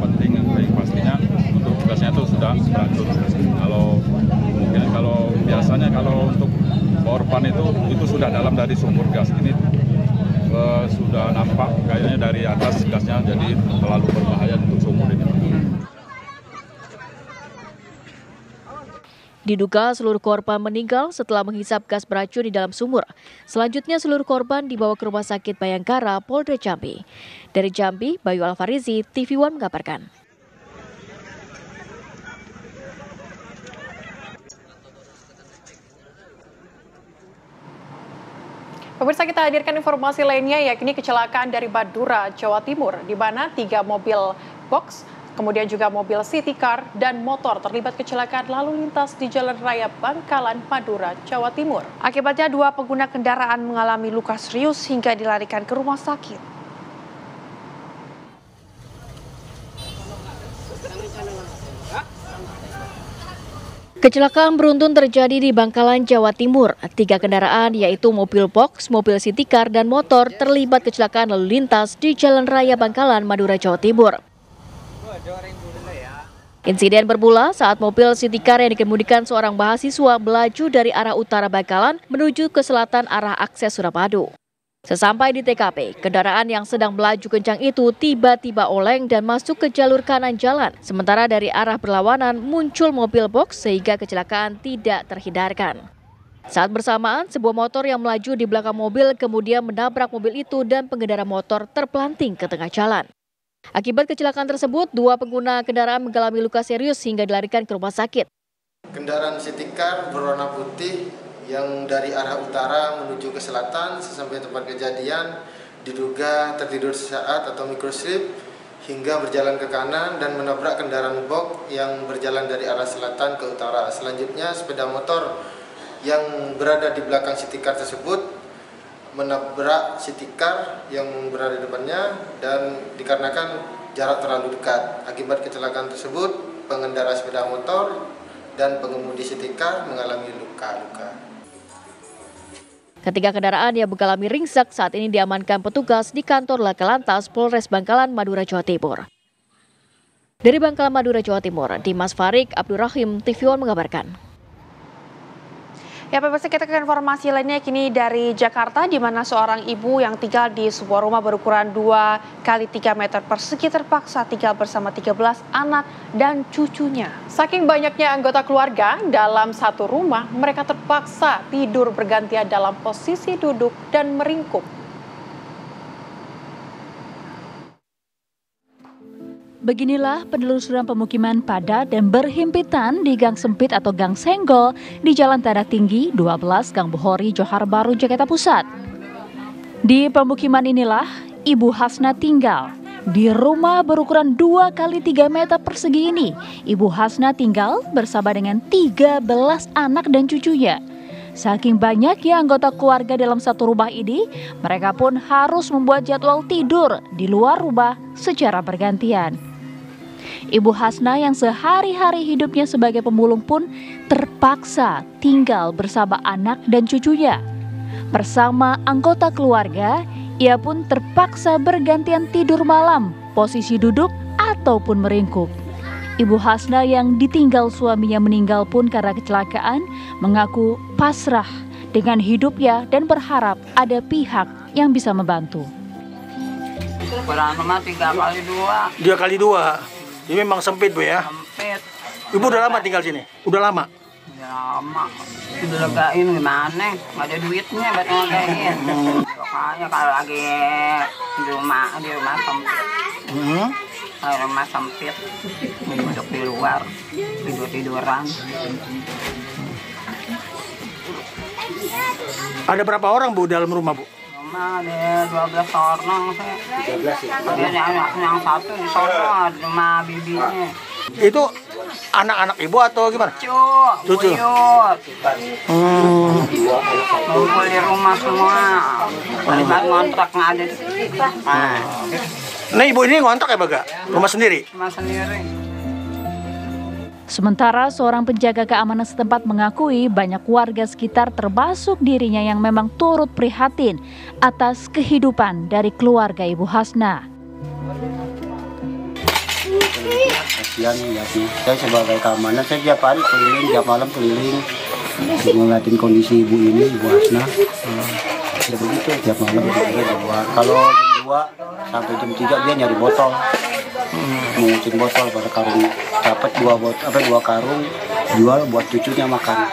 penting pastinya untuk gasnya itu sudah beracun. Kalau biasanya kalau untuk korban itu sudah dalam dari sumur gas ini. Sudah nampak kayaknya dari atas gasnya, jadi terlalu berbahaya untuk sumur ini. Diduga seluruh korban meninggal setelah menghisap gas beracun di dalam sumur. Selanjutnya seluruh korban dibawa ke Rumah Sakit Bayangkara, Polda Jambi. Dari Jambi, Bayu Alfarizi, TV One mengabarkan. Pemirsa, kita hadirkan informasi lainnya, yakni kecelakaan dari Madura, Jawa Timur, di mana 3 mobil box, kemudian juga mobil city car dan motor terlibat kecelakaan lalu lintas di Jalan Raya Bangkalan, Madura, Jawa Timur. Akibatnya 2 pengguna kendaraan mengalami luka serius hingga dilarikan ke rumah sakit. Kecelakaan beruntun terjadi di Bangkalan, Jawa Timur. 3 kendaraan yaitu mobil box, mobil city car, dan motor terlibat kecelakaan lalu lintas di Jalan Raya Bangkalan, Madura, Jawa Timur. Insiden bermula saat mobil city car yang dikemudikan seorang mahasiswa melaju dari arah utara Bangkalan menuju ke selatan arah akses Suramadu. Sesampai di TKP, kendaraan yang sedang melaju kencang itu tiba-tiba oleng dan masuk ke jalur kanan jalan. Sementara dari arah berlawanan muncul mobil box sehingga kecelakaan tidak terhindarkan. Saat bersamaan, sebuah motor yang melaju di belakang mobil kemudian menabrak mobil itu dan pengendara motor terpelanting ke tengah jalan. Akibat kecelakaan tersebut, 2 pengguna kendaraan mengalami luka serius hingga dilarikan ke rumah sakit. Kendaraan city car berwarna putih yang dari arah utara menuju ke selatan, sesampai tempat kejadian diduga tertidur sesaat atau microslip hingga berjalan ke kanan dan menabrak kendaraan box yang berjalan dari arah selatan ke utara. Selanjutnya sepeda motor yang berada di belakang city car tersebut menabrak city car yang berada di depannya dan dikarenakan jarak terlalu dekat. Akibat kecelakaan tersebut, pengendara sepeda motor dan pengemudi city car mengalami luka-luka. Ketiga kendaraan yang mengalami ringsek saat ini diamankan petugas di kantor Laka Lantas Polres Bangkalan, Madura, Jawa Timur. Dari Bangkalan, Madura, Jawa Timur, Dimas Farik Abdurrahim, TV One mengabarkan. Ya, pemirsa, kita ke informasi lainnya kini dari Jakarta, di mana seorang ibu yang tinggal di sebuah rumah berukuran 2 x 3 meter persegi terpaksa tinggal bersama 13 anak dan cucunya. Saking banyaknya anggota keluarga dalam satu rumah, mereka terpaksa tidur bergantian dalam posisi duduk dan meringkuk. Beginilah penelusuran pemukiman padat dan berhimpitan di Gang Sempit atau Gang Senggol di Jalan Tanah Tinggi 12 Gang Bohori, Johar Baru, Jakarta Pusat. Di pemukiman inilah Ibu Hasna tinggal. Di rumah berukuran 2 x 3 meter persegi ini, Ibu Hasna tinggal bersama dengan 13 anak dan cucunya. Saking banyaknya anggota keluarga dalam satu rumah ini, mereka pun harus membuat jadwal tidur di luar rumah secara bergantian. Ibu Hasna yang sehari-hari hidupnya sebagai pemulung pun terpaksa tinggal bersama anak dan cucunya. Bersama anggota keluarga, ia pun terpaksa bergantian tidur malam, posisi duduk ataupun meringkuk. Ibu Hasna yang ditinggal suaminya meninggal pun karena kecelakaan mengaku pasrah dengan hidupnya dan berharap ada pihak yang bisa membantu. Berantem 3x2. 2x2. Ini memang sempit, Bu, ya? Sempit. Ibu udah lama tinggal sini? Udah lama? Ya lama. Udah legain gimana? Nggak ada duitnya buat ngelegain. Saya kalau lagi di rumah sempit. Kalau rumah sempit, duduk di luar, tidur-tiduran. Ada berapa orang Bu dalam rumah Bu? Rumah ada 12 orang sih. 12 ya? Yang satu di sana, di rumah bibinya. Itu anak-anak ibu atau gimana? Cucu. Ngumpul di rumah semua. Terlibat ngontrak nggak ada. Nah ibu ini ngontrak ya Baga? Rumah sendiri? Rumah sendiri. Sementara seorang penjaga keamanan setempat mengakui banyak warga sekitar termasuk dirinya yang memang turut prihatin atas kehidupan dari keluarga Ibu Hasna. Kasihan ya sih. Saya sebagai keamanan, saya tiap hari keliling, tiap malam keliling ngeliatin kondisi ibu ini, Ibu Hasna. Ya begitu, tiap malam dia di luar. Kalau jam 2 sampai jam 3 dia nyari botol. Mengucing botol pada karung, dapat 2 karung, jual buat cucunya makan.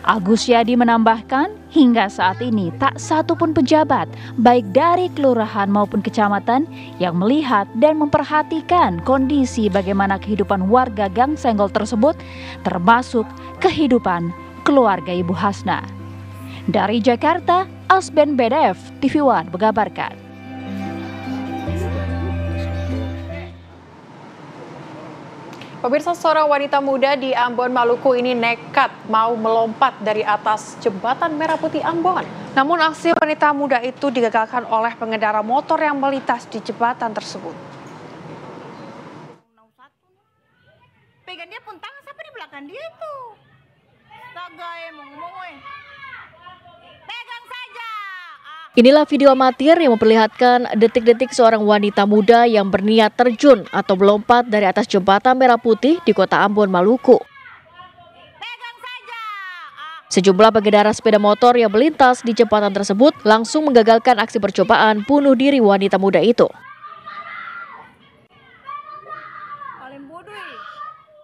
Agus Yadi menambahkan, hingga saat ini tak satu pun pejabat, baik dari kelurahan maupun kecamatan, yang melihat dan memperhatikan kondisi bagaimana kehidupan warga Gang Senggol tersebut, termasuk kehidupan keluarga Ibu Hasna. Dari Jakarta, Asben BDF, TV One mengabarkan. Pemirsa, seorang wanita muda di Ambon, Maluku ini nekat mau melompat dari atas jembatan Merah Putih Ambon. Namun aksi wanita muda itu digagalkan oleh pengendara motor yang melintas di jembatan tersebut. Pegang dia pun tangan siapa di belakang dia itu? Astaga, mau ngomong weh. Pegang saja. Inilah video amatir yang memperlihatkan detik-detik seorang wanita muda yang berniat terjun atau melompat dari atas jembatan Merah Putih di kota Ambon, Maluku. Sejumlah pengendara sepeda motor yang melintas di jembatan tersebut langsung menggagalkan aksi percobaan bunuh diri wanita muda itu.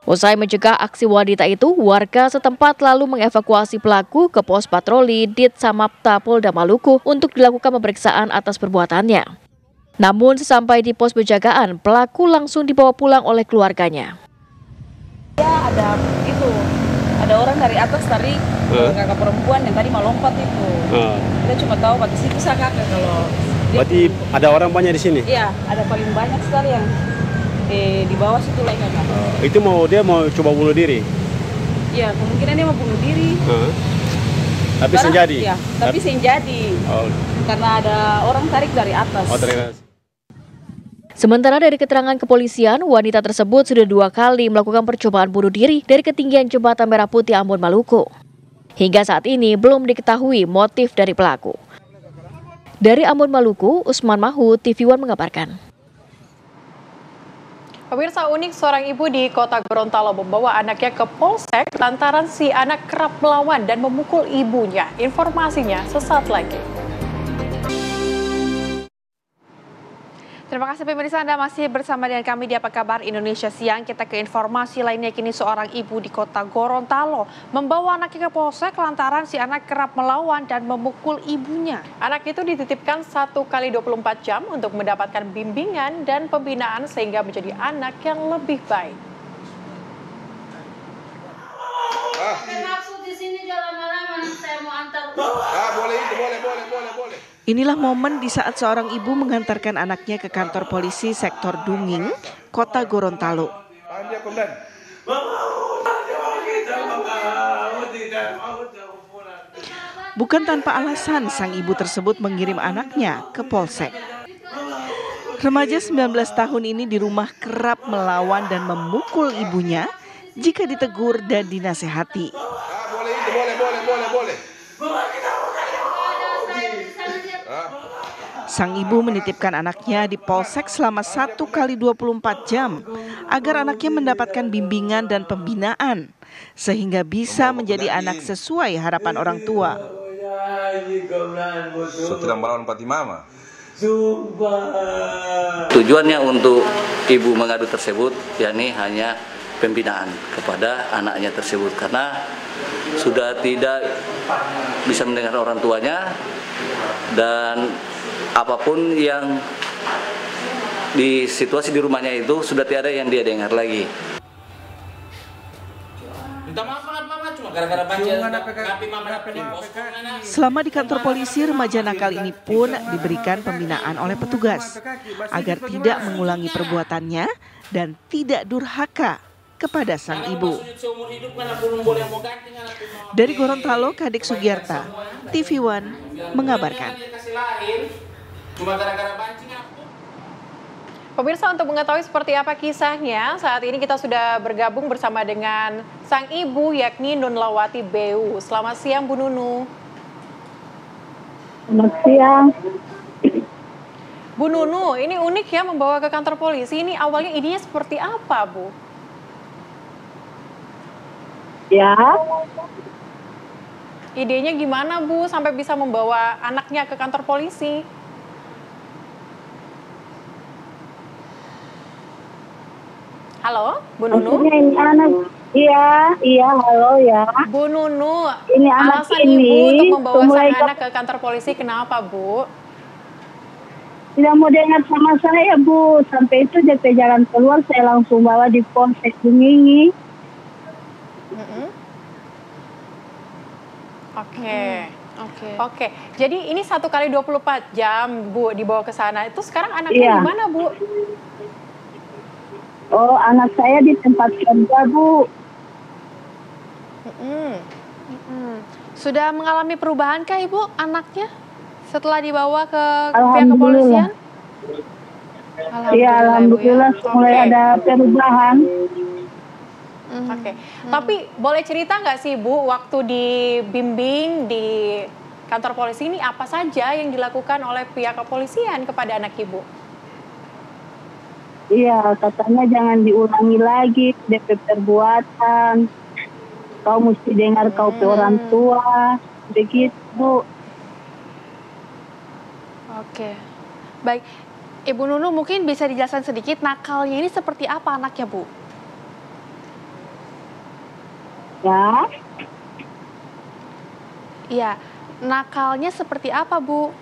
Usai mencegah aksi wanita itu, warga setempat lalu mengevakuasi pelaku ke pos patroli Dit Samapta Polda Maluku untuk dilakukan pemeriksaan atas perbuatannya. Namun sesampai di pos penjagaan, pelaku langsung dibawa pulang oleh keluarganya. Ya, ada orang dari atas tarik kakak perempuan yang tadi mau lompat itu. Kita cuma tahu batas itu kakak kalau. Berarti ada orang banyak di sini? Iya, ada paling banyak sekali yang di bawah situ lagi kakak. Itu dia mau coba bunuh diri? Iya, kemungkinan dia mau bunuh diri. Tapi senjadi? Iya, tapi senjadi. Karena ada orang tarik dari atas. Sementara dari keterangan kepolisian, wanita tersebut sudah 2 kali melakukan percobaan bunuh diri dari ketinggian jembatan Merah Putih Ambon, Maluku. Hingga saat ini belum diketahui motif dari pelaku. Dari Ambon, Maluku, Usman Mahud, TV One mengabarkan. Pemirsa, unik seorang ibu di kota Gorontalo membawa anaknya ke polsek lantaran si anak kerap melawan dan memukul ibunya. Informasinya sesaat lagi. Terima kasih pemirsa, Anda masih bersama dengan kami di Apa Kabar Indonesia Siang. Kita ke informasi lainnya, kini seorang ibu di kota Gorontalo membawa anaknya ke polsek lantaran si anak kerap melawan dan memukul ibunya. Anak itu dititipkan 1 kali 24 jam untuk mendapatkan bimbingan dan pembinaan sehingga menjadi anak yang lebih baik. Maksud di sini jangan lama-lama, saya mau antar. Boleh. Inilah momen di saat seorang ibu mengantarkan anaknya ke kantor polisi sektor Dunging, kota Gorontalo. Bukan tanpa alasan sang ibu tersebut mengirim anaknya ke polsek. Remaja 19 tahun ini di rumah kerap melawan dan memukul ibunya jika ditegur dan dinasehati. Sang ibu menitipkan anaknya di polsek selama 1 kali 24 jam agar anaknya mendapatkan bimbingan dan pembinaan sehingga bisa menjadi anak sesuai harapan orang tua. Tujuannya untuk ibu mengadu tersebut yakni hanya pembinaan kepada anaknya tersebut karena sudah tidak bisa mendengar orang tuanya, dan apapun yang di situasi di rumahnya itu sudah tiada yang dia dengar lagi. Selama di kantor polisi, remaja nakal ini pun diberikan pembinaan oleh petugas agar tidak mengulangi perbuatannya dan tidak durhaka kepada sang ibu. Dari Gorontalo, Kadek Sugiyarta, TV One mengabarkan. Pemirsa, untuk mengetahui seperti apa kisahnya, saat ini kita sudah bergabung bersama dengan sang ibu yakni Nunlawati Beu. Selamat siang Bu Nunu. Selamat siang. Bu Nunu, ini unik ya membawa ke kantor polisi. Ini awalnya idenya seperti apa, Bu? Ya. Idenya gimana, Bu, sampai bisa membawa anaknya ke kantor polisi? Halo, Bu Nunu? Ini anak, iya, halo ya. Bu Nunu, ini anak alasan ini Ibu untuk membawa sang anak ke kantor polisi kenapa, Bu? Tidak mau dengar sama saya, Bu. Sampai itu DP jalan keluar, saya langsung bawa di Polsek Bungingi. Oke. Jadi ini 1 kali 24 jam, Bu, dibawa ke sana. Itu sekarang anaknya di mana, Bu? Oh, anak saya di tempat kerja, Bu. Sudah mengalami perubahan kah Ibu anaknya setelah dibawa ke pihak kepolisian? Iya, alhamdulillah mulai ada perubahan. Tapi boleh cerita nggak sih Bu, waktu dibimbing di kantor polisi ini apa saja yang dilakukan oleh pihak kepolisian kepada anak Ibu? Iya, katanya jangan diulangi lagi DP perbuatan. Kau mesti dengar kau ke orang tua, begitu. Oke, baik. Ibu Nunu mungkin bisa dijelaskan sedikit nakalnya ini seperti apa anaknya, Bu? Ya. Iya, nakalnya seperti apa, Bu?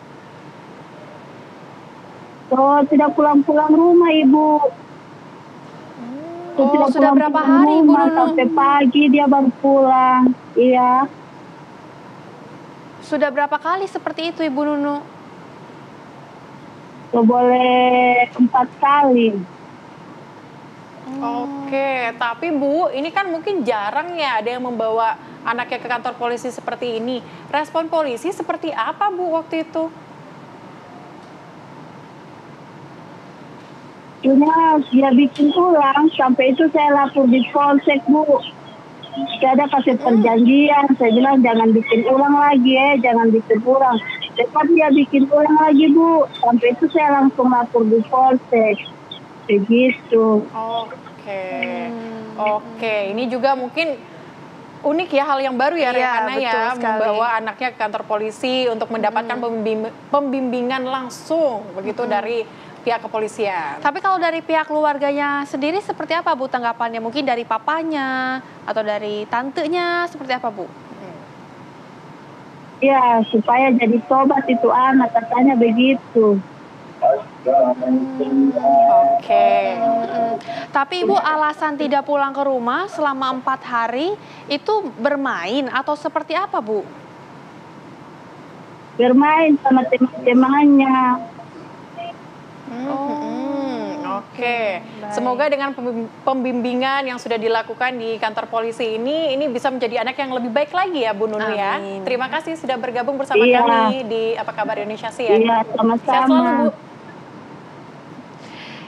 Oh, tidak pulang-pulang rumah, Ibu. Oh, sudah berapa hari, Ibu Nunu? Sampai pagi dia baru pulang. Iya. Sudah berapa kali seperti itu, Ibu Nunu? Boleh 4 kali. Oke, tapi Bu, ini kan mungkin jarang ya ada yang membawa anaknya ke kantor polisi seperti ini. Respon polisi seperti apa, Bu, waktu itu? Dia bikin ulang, sampai itu saya lapor di Polsek, Bu. Saya ada kasih perjanjian, saya bilang jangan bikin ulang lagi jangan bikin ulang. Cepat dia bikin ulang lagi, Bu. Sampai itu saya langsung lapor di Polsek. Begitu. Oke, ini juga mungkin unik ya, hal yang baru ya Rehana ya, membawa anaknya ke kantor polisi untuk mendapatkan pembimbingan langsung begitu dari pihak kepolisian. Tapi kalau dari pihak keluarganya sendiri seperti apa, Bu, tanggapannya? Mungkin dari papanya atau dari tantenya seperti apa, Bu? Ya, supaya jadi tobat itu anak, katanya begitu. Tapi Ibu alasan tidak pulang ke rumah selama 4 hari itu bermain atau seperti apa, Bu? Bermain sama teman-temannya. Semoga dengan pembimbingan yang sudah dilakukan di kantor polisi ini bisa menjadi anak yang lebih baik lagi ya, Bu Nunu ya. Terima kasih sudah bergabung bersama kami di Apa Kabar Indonesia Siang. Iya, sama-sama. Sehat selalu, Bu.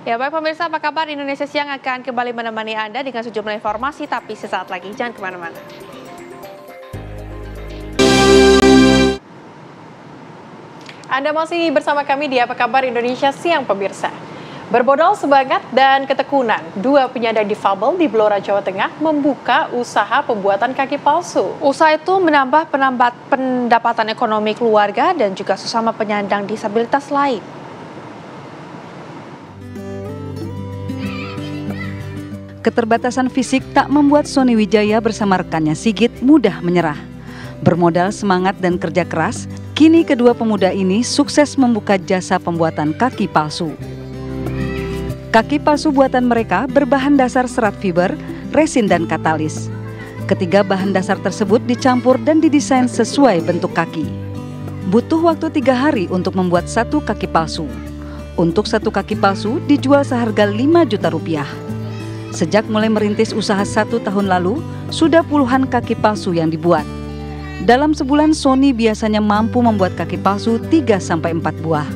Ya, baik pemirsa, Apa Kabar Indonesia Siang akan kembali menemani Anda dengan sejumlah informasi, tapi sesaat lagi jangan kemana-mana. Anda masih bersama kami di Apa Kabar Indonesia Siang, pemirsa. Berbodal semangat dan ketekunan, 2 penyandang difabel di Blora, Jawa Tengah membuka usaha pembuatan kaki palsu. Usaha itu menambah pendapatan ekonomi keluarga dan juga sesama penyandang disabilitas lain. Keterbatasan fisik tak membuat Sony Wijaya bersama rekannya Sigit mudah menyerah. Bermodal semangat dan kerja keras, kini kedua pemuda ini sukses membuka jasa pembuatan kaki palsu. Kaki palsu buatan mereka berbahan dasar serat fiber, resin dan katalis. Ketiga bahan dasar tersebut dicampur dan didesain sesuai bentuk kaki. Butuh waktu 3 hari untuk membuat satu kaki palsu. Untuk satu kaki palsu dijual seharga 5 juta rupiah. Sejak mulai merintis usaha 1 tahun lalu, sudah puluhan kaki palsu yang dibuat. Dalam sebulan Sony biasanya mampu membuat kaki palsu 3-4 buah.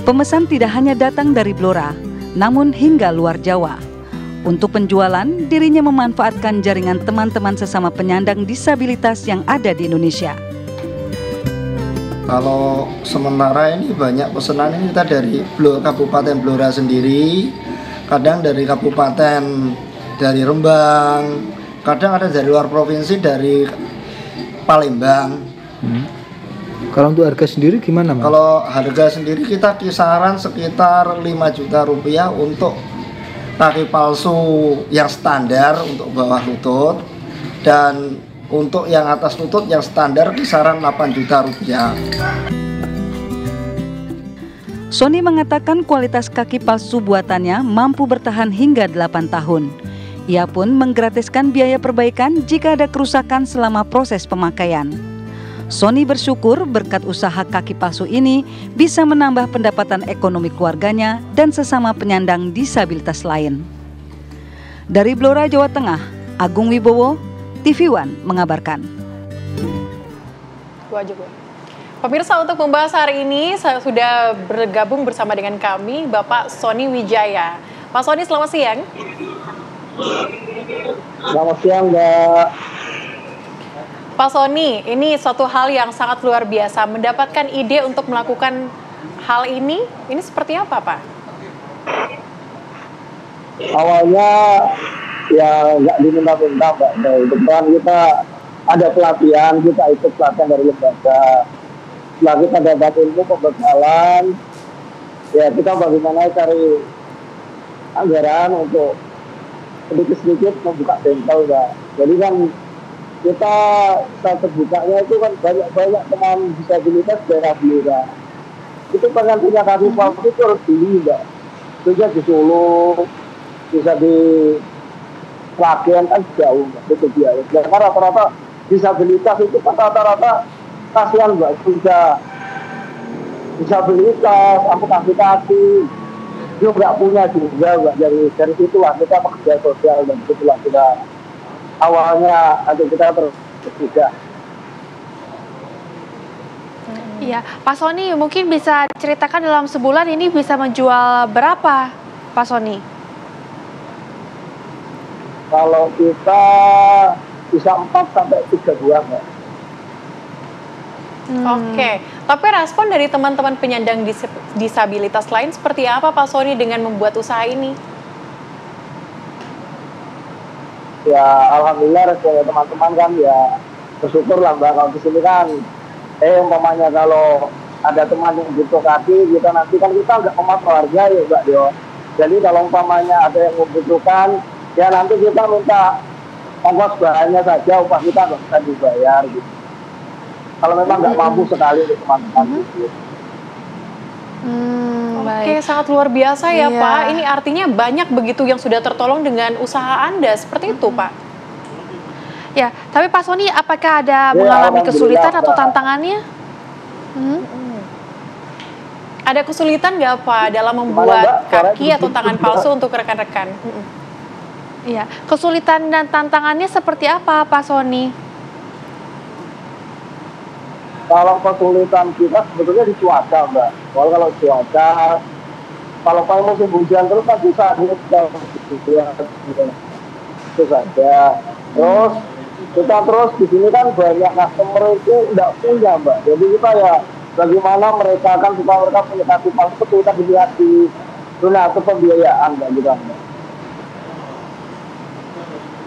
Pemesan tidak hanya datang dari Blora, namun hingga luar Jawa. Untuk penjualan, dirinya memanfaatkan jaringan teman-teman sesama penyandang disabilitas yang ada di Indonesia. Kalau sementara ini banyak pesanan ini kita dari Kabupaten Blora sendiri, kadang dari kabupaten, dari Rembang, kadang ada dari luar provinsi, dari Palembang. Kalau untuk harga sendiri gimana, Mas? Kalau harga sendiri kita kisaran sekitar 5 juta rupiah untuk kaki palsu yang standar untuk bawah lutut, dan untuk yang atas lutut yang standar kisaran 8 juta rupiah. Sony mengatakan kualitas kaki palsu buatannya mampu bertahan hingga 8 tahun. Ia pun menggratiskan biaya perbaikan jika ada kerusakan selama proses pemakaian. Sony bersyukur berkat usaha kaki palsu ini bisa menambah pendapatan ekonomi keluarganya dan sesama penyandang disabilitas lain. Dari Blora, Jawa Tengah, Agung Wibowo, TV One mengabarkan. Pemirsa, untuk membahas hari ini saya sudah bergabung bersama dengan kami Bapak Sony Wijaya. Pak Sony, selamat siang. Selamat siang, Mbak. Pak Sony, ini suatu hal yang sangat luar biasa. Mendapatkan ide untuk melakukan hal ini seperti apa, Pak? Awalnya ya nggak diminta-minta, Mbak. Depan kita ada pelatihan, kita ikut pelatihan dari lembaga. Setelah kita dapat ilmu pembekalan, ya kita bagaimana cari anggaran untuk sedikit-sedikit membuka bengkel, Mbak. Jadi kan kita saat terbukanya itu kan banyak teman disabilitas daerah Blora. Itu pengen punya kaki palsu itu harus beli, Mbak. Bisa di Solo, bisa di Klaten kan jauh, Mbak, itu biaya. Karena rata-rata disabilitas itu kan rata-rata kasihan, Mbak, sudah disabilitas, amputasi kaki, dia nggak punya juga, Mbak. Dari situlah kita pekerja sosial dan situlah kita awalnya ada kita terbuka. Iya, Pak Sony mungkin bisa ceritakan dalam sebulan ini bisa menjual berapa, Pak Sony? Kalau kita bisa 4-3 buah, Mbak. Oke, tapi respon dari teman-teman penyandang disabilitas lain seperti apa, Pak Sony, dengan membuat usaha ini? Ya, alhamdulillah responnya teman-teman kan ya bersyukur lah, Mbak. Kalau di sini kan umpamanya kalau ada teman yang butuh kaki, kita nanti kan kita nggak mematok harga ya, Mbak Dio. Jadi kalau umpamanya ada yang membutuhkan, ya nanti kita minta ongkos bahannya saja, upah kita nggak bisa dibayar gitu. Kalau memang nggak mampu sekali untuk teman-teman gitu. Oke, sangat luar biasa ya, Pak. Ini artinya banyak begitu yang sudah tertolong dengan usaha Anda, seperti itu, Pak? Ya, tapi Pak Sony, apakah ada mengalami kesulitan atau tantangannya? Ada kesulitan nggak, Pak, dalam membuat kaki atau tangan palsu untuk rekan-rekan? Iya, kesulitan dan tantangannya seperti apa, Pak Sony? Kalau kesulitan kita sebetulnya di cuaca, Mbak. Kalau cuaca, kalau musim hujan terus kan bisa itu saja. Terus kita di sini kan banyak customer itu tidak punya, Mbak. Jadi kita ya bagaimana mereka kan supaya mereka punya kaki palsu itu kita dilihat di dunia atau pembiayaan, Mbak, gitu, Mbak.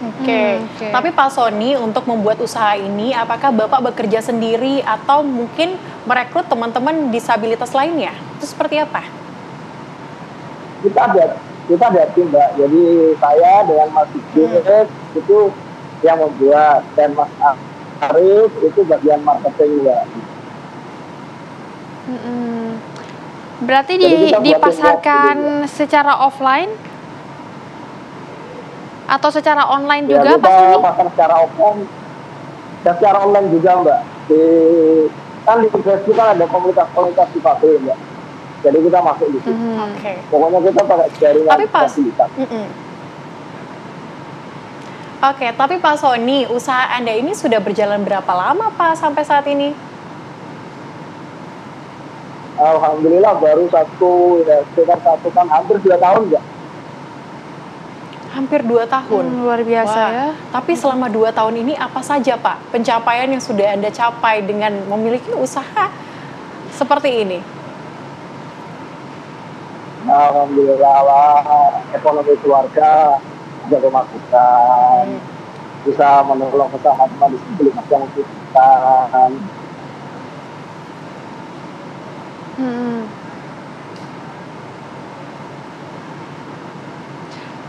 Oke. Tapi Pak Sony, untuk membuat usaha ini, apakah Bapak bekerja sendiri atau mungkin merekrut teman-teman disabilitas lainnya? Itu seperti apa? Kita ada Kita ada tim, Mbak. Jadi saya dengan Mas Sigit itu yang membuat, dan Mas Arif itu bagian marketing, Mbak. Berarti dipasarkan secara offline atau secara online juga, Pak Sony? Kita pasar secara offline dan secara online juga, Mbak. Kan di Facebook kan ada komunitas di pabrik, Mbak. Jadi kita masuk di situ. Pokoknya kita pakai jaringan fasilitas. Oke, tapi Pak Sony, usaha Anda ini sudah berjalan berapa lama, Pak, sampai saat ini? Alhamdulillah baru sekitar hampir 2 tahun, Mbak. Hampir 2 tahun. Luar biasa. Wah. Ya. Tapi selama 2 tahun ini apa saja, Pak, pencapaian yang sudah Anda capai dengan memiliki usaha seperti ini? Alhamdulillah, ekonomi keluarga bisa kemasukan, bisa menolong sesama disabilitas yang membutuhkan.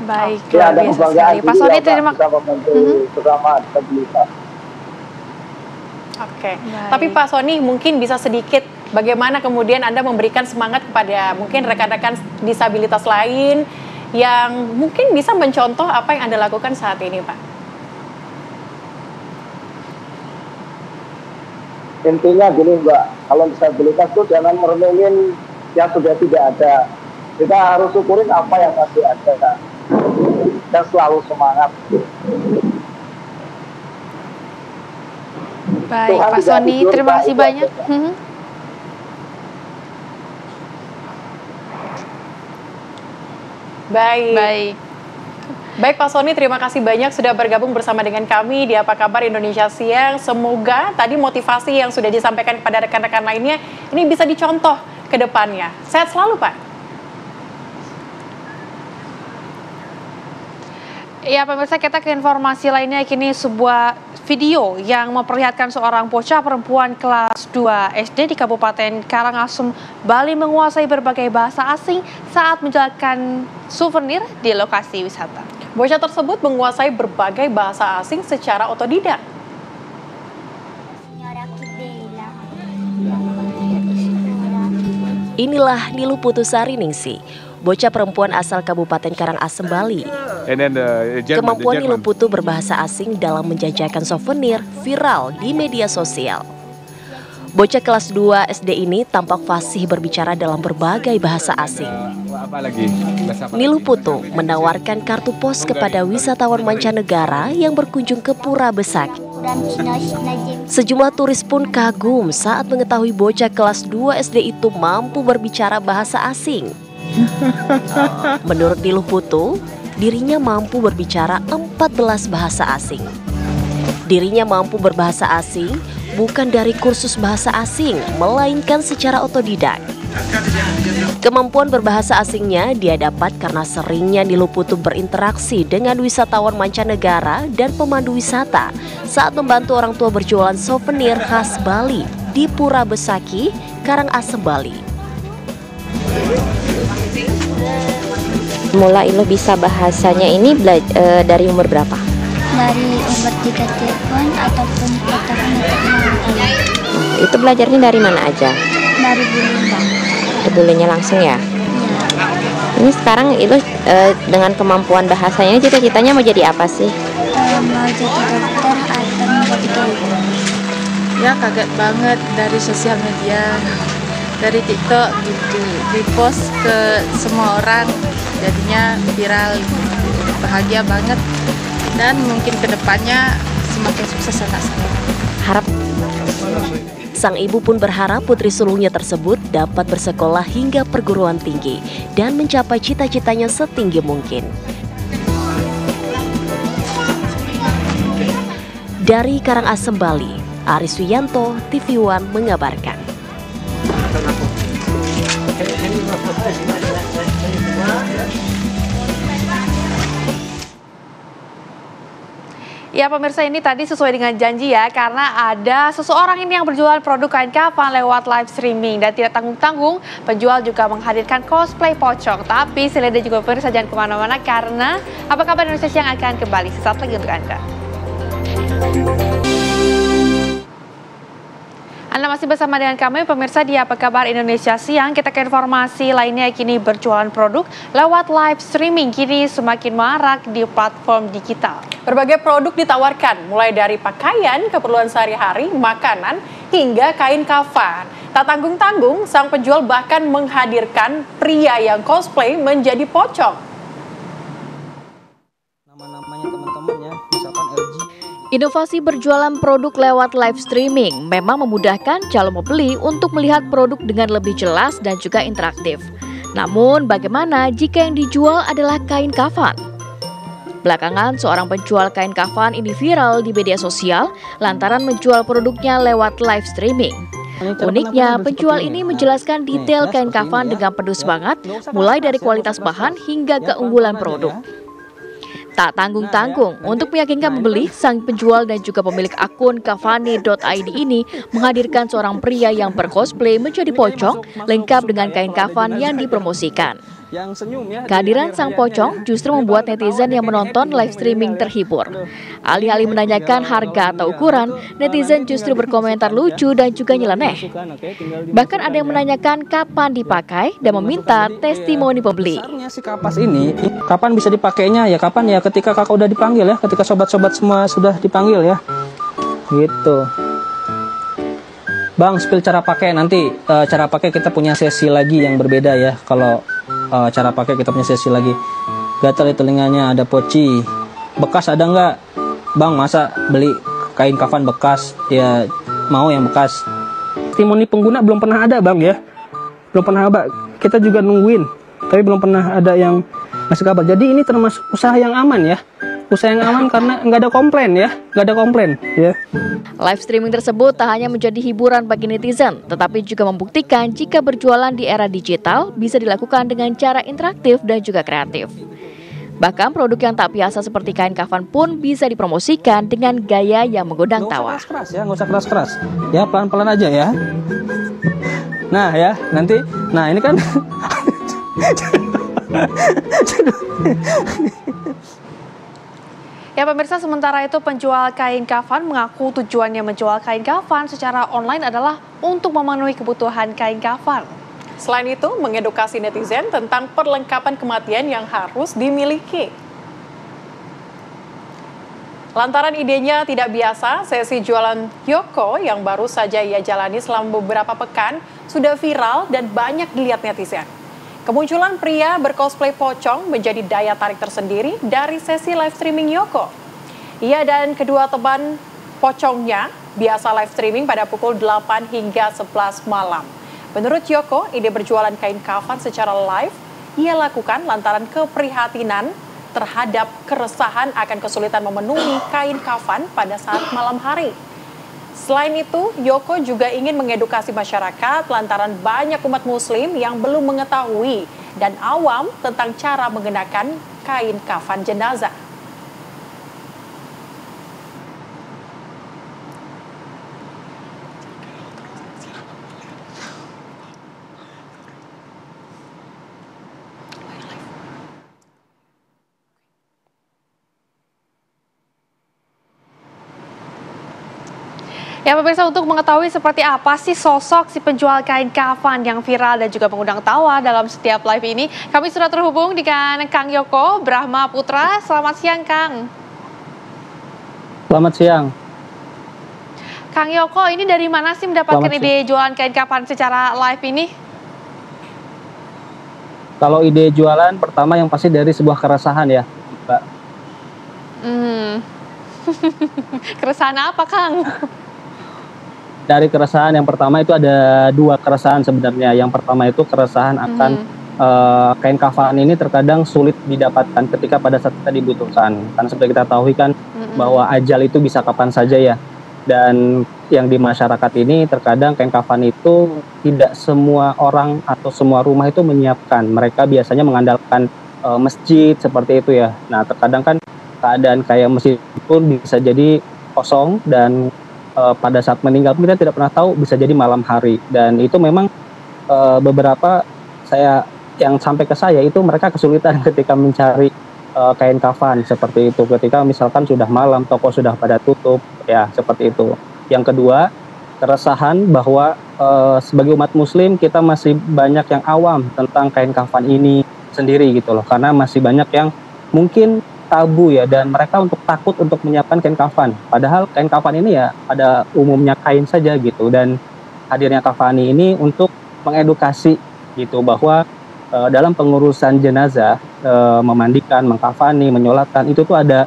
Baik, ya, luar biasa sekali. Pak Sony, terima kasih. Bersama disabilitas. Oke, tapi Pak Sony mungkin bisa sedikit bagaimana kemudian Anda memberikan semangat kepada mungkin rekan-rekan disabilitas lain yang mungkin bisa mencontoh apa yang Anda lakukan saat ini, Pak? Intinya gini, Mbak, kalau disabilitas itu jangan merenungin yang sudah tidak ada. Kita harus syukurin apa yang masih ada dan selalu semangat. Baik, Pak Sony, terima kasih banyak. Baik Pak Sony, terima kasih banyak sudah bergabung bersama dengan kami di Apa Kabar Indonesia Siang. Semoga tadi motivasi yang sudah disampaikan kepada rekan-rekan lainnya ini bisa dicontoh ke depannya. Sehat selalu, Pak. Ya, pemirsa, kita ke informasi lainnya. Kini sebuah video yang memperlihatkan seorang bocah perempuan kelas 2 SD di Kabupaten Karangasem, Bali menguasai berbagai bahasa asing saat menjalankan souvenir di lokasi wisata. Bocah tersebut menguasai berbagai bahasa asing secara otodidak. Inilah Nilu Putusari Ningsi, bocah perempuan asal Kabupaten Karangasem, Bali. Kemampuan Nilu Putu berbahasa asing dalam menjajakan souvenir viral di media sosial. Bocah kelas 2 SD ini tampak fasih berbicara dalam berbagai bahasa asing. Nilu Putu menawarkan kartu pos kepada wisatawan mancanegara yang berkunjung ke Pura Besaki. Sejumlah turis pun kagum saat mengetahui bocah kelas 2 SD itu mampu berbicara bahasa asing. Menurut Nilu Putu, dirinya mampu berbicara 14 bahasa asing. Dirinya mampu berbahasa asing bukan dari kursus bahasa asing, melainkan secara otodidak. Kemampuan berbahasa asingnya dia dapat karena seringnya Nilu Putu berinteraksi dengan wisatawan mancanegara dan pemandu wisata saat membantu orang tua berjualan souvenir khas Bali di Pura Besaki, Karangasem, Bali. Mula Ilo bisa bahasanya ini dari umur berapa? Dari umur 3 tahun ataupun 4 tahun Itu belajarnya dari mana aja? Dari bulu, Bang. Dulunya langsung ya? Ini sekarang Ilo dengan kemampuan bahasanya cita-citanya mau jadi apa sih? Mau jadi dokter atau mau jadi guru. Ya kaget banget dari sosial media, dari TikTok gitu, di-post ke semua orang, jadinya viral, bahagia banget, dan mungkin kedepannya semakin sukses anak saya. Harap. Sang ibu pun berharap putri sulungnya tersebut dapat bersekolah hingga perguruan tinggi dan mencapai cita-citanya setinggi mungkin. Dari Karangasem, Bali, Aris Wiyanto, TV One mengabarkan. Ya pemirsa, ini tadi sesuai dengan janji ya, karena ada seseorang ini yang berjualan produk kain kafan lewat live streaming dan tidak tanggung-tanggung penjual juga menghadirkan cosplay pocong. Tapi Seleda juga pemirsa jangan kemana-mana karena Apa Kabar Indonesia yang akan kembali sesaat lagi untuk Anda. Anda masih bersama dengan kami pemirsa di Apa Kabar Indonesia Siang. Kita ke informasi lainnya, kini berjualan produk lewat live streaming kini semakin marak di platform digital. Berbagai produk ditawarkan, mulai dari pakaian, keperluan sehari-hari, makanan, hingga kain kafan. Tak tanggung-tanggung, sang penjual bahkan menghadirkan pria yang cosplay menjadi pocong. Nama-namanya teman-teman ya, misalkan LG. Inovasi berjualan produk lewat live streaming memang memudahkan calon pembeli untuk melihat produk dengan lebih jelas dan juga interaktif. Namun, bagaimana jika yang dijual adalah kain kafan? Belakangan, seorang penjual kain kafan ini viral di media sosial lantaran menjual produknya lewat live streaming. Uniknya, penjual ini menjelaskan detail kain kafan dengan penuh semangat, mulai dari kualitas bahan hingga keunggulan produk. Tak tanggung-tanggung, untuk meyakinkan pembeli, sang penjual dan juga pemilik akun kafani.id ini menghadirkan seorang pria yang bercosplay menjadi pocong, lengkap dengan kain kafan yang dipromosikan. Kehadiran sang pocong justru membuat netizen yang menonton live streaming terhibur. Alih-alih menanyakan harga atau ukuran, netizen justru berkomentar lucu dan juga nyeleneh. Bahkan ada yang menanyakan kapan dipakai dan meminta testimoni pembeli. Si kapas ini, kapan bisa dipakainya ya? Kapan ya? Ketika kakak udah dipanggil ya, ketika sobat-sobat semua sudah dipanggil ya. Gitu. Bang, spill cara pakai nanti. Cara pakai kita punya sesi lagi yang berbeda ya. Kalau cara pakai kita punya sesi lagi. Gatal di telinganya, ada poci. Bekas ada nggak? Bang, masa beli kain kafan bekas? Ya mau yang bekas. Testimoni pengguna belum pernah ada bang ya. Belum pernah ada. Kita juga nungguin. Tapi belum pernah ada yang ngasih kabar. Jadi ini termasuk usaha yang aman ya. Usaha yang aman karena nggak ada komplain ya. Nggak ada komplain ya. Live streaming tersebut tak hanya menjadi hiburan bagi netizen, tetapi juga membuktikan jika berjualan di era digital bisa dilakukan dengan cara interaktif dan juga kreatif. Bahkan produk yang tak biasa seperti kain kafan pun bisa dipromosikan dengan gaya yang mengundang tawa. Nggak usah keras-keras ya, nggak usah keras-keras. Ya pelan-pelan aja ya. Nah ya, nanti, nah ini kan. Ya pemirsa, sementara itu penjual kain kafan mengaku tujuannya menjual kain kafan secara online adalah untuk memenuhi kebutuhan kain kafan. Selain itu, mengedukasi netizen tentang perlengkapan kematian yang harus dimiliki. Lantaran idenya tidak biasa, sesi jualan Yoko yang baru saja ia jalani selama beberapa pekan sudah viral dan banyak dilihat netizen. Kemunculan pria bercosplay pocong menjadi daya tarik tersendiri dari sesi live streaming Yoko. Ia dan kedua teman pocongnya biasa live streaming pada pukul 8 hingga 11 malam. Menurut Yoko, ide berjualan kain kafan secara live ia lakukan lantaran keprihatinan terhadap keresahan akan kesulitan memenuhi kain kafan pada saat malam hari. Selain itu, Yoko juga ingin mengedukasi masyarakat lantaran banyak umat muslim yang belum mengetahui dan awam tentang cara mengenakan kain kafan jenazah. Ya pemirsa, untuk mengetahui seperti apa sih sosok si penjual kain kafan yang viral dan juga mengundang tawa dalam setiap live ini, kami sudah terhubung dengan Kang Yoko Brahma Putra. Selamat siang, Kang. Selamat siang. Kang Yoko, ini dari mana sih mendapatkan ide jualan kain kafan secara live ini? Kalau ide jualan pertama yang pasti dari sebuah keresahan ya, Mbak. Keresahan apa, Kang? Dari keresahan yang pertama itu ada dua keresahan sebenarnya. Yang pertama itu keresahan akan kain kafan ini terkadang sulit didapatkan ketika pada saat kita dibutuhkan. Karena seperti kita tahu kan bahwa ajal itu bisa kapan saja ya. Dan yang di masyarakat ini terkadang kain kafan itu tidak semua orang atau semua rumah itu menyiapkan. Mereka biasanya mengandalkan masjid seperti itu ya. Nah terkadang kan keadaan kayak meskipun bisa jadi kosong dan pada saat meninggal kita tidak pernah tahu, bisa jadi malam hari. Dan itu memang beberapa yang sampai ke saya itu mereka kesulitan ketika mencari kain kafan seperti itu, ketika misalkan sudah malam, toko sudah pada tutup, ya seperti itu. Yang kedua, keresahan bahwa sebagai umat muslim kita masih banyak yang awam tentang kain kafan ini sendiri gitu loh, karena masih banyak yang mungkin tabu ya, dan mereka takut untuk menyiapkan kain kafan, padahal kain kafan ini ya pada umumnya kain saja gitu. Dan hadirnya Kafani ini untuk mengedukasi gitu bahwa dalam pengurusan jenazah, memandikan, mengkafani, menyolatkan itu tuh ada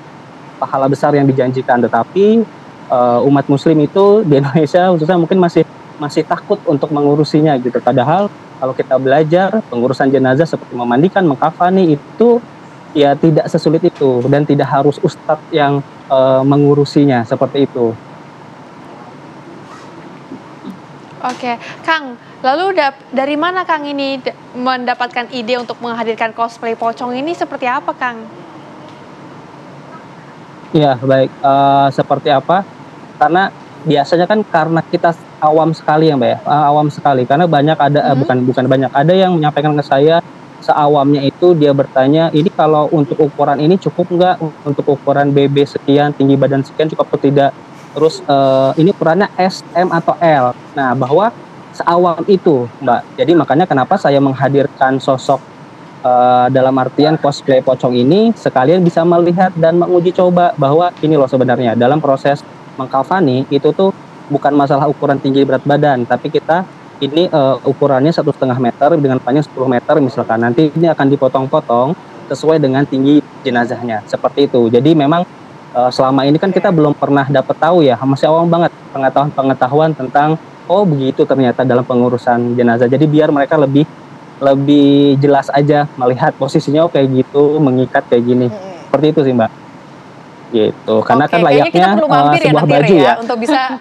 pahala besar yang dijanjikan, tetapi umat muslim itu di Indonesia khususnya mungkin masih takut untuk mengurusinya gitu. Padahal kalau kita belajar pengurusan jenazah seperti memandikan, mengkafani itu ya tidak sesulit itu, dan tidak harus ustadz yang mengurusinya seperti itu. Oke, Kang, lalu dari mana Kang ini mendapatkan ide untuk menghadirkan cosplay pocong ini, seperti apa Kang? Ya baik, seperti apa? Karena biasanya kan karena kita awam sekali ya Mbak ya, awam sekali. Karena banyak ada, bukan banyak, ada yang menyampaikan ke saya, seawamnya itu dia bertanya, ini kalau untuk ukuran ini cukup nggak, untuk ukuran BB sekian, tinggi badan sekian cukup atau tidak? Terus ini ukurannya S, M atau L. Nah bahwa seawam itu Mbak, jadi makanya kenapa saya menghadirkan sosok dalam artian cosplay pocong ini, sekalian bisa melihat dan menguji coba bahwa ini loh sebenarnya dalam proses mengkafani itu tuh bukan masalah ukuran tinggi berat badan, tapi kita ini ukurannya 1,5 meter dengan panjang 10 meter misalkan, nanti ini akan dipotong-potong sesuai dengan tinggi jenazahnya, seperti itu. Jadi memang selama ini kan kita belum pernah dapat tahu ya, masih awam banget pengetahuan tentang oh begitu ternyata dalam pengurusan jenazah. Jadi biar mereka lebih jelas aja melihat posisinya kayak gitu, mengikat kayak gini, seperti itu sih Mbak. Gitu, karena kan layaknya sebuah baju ya untuk bisa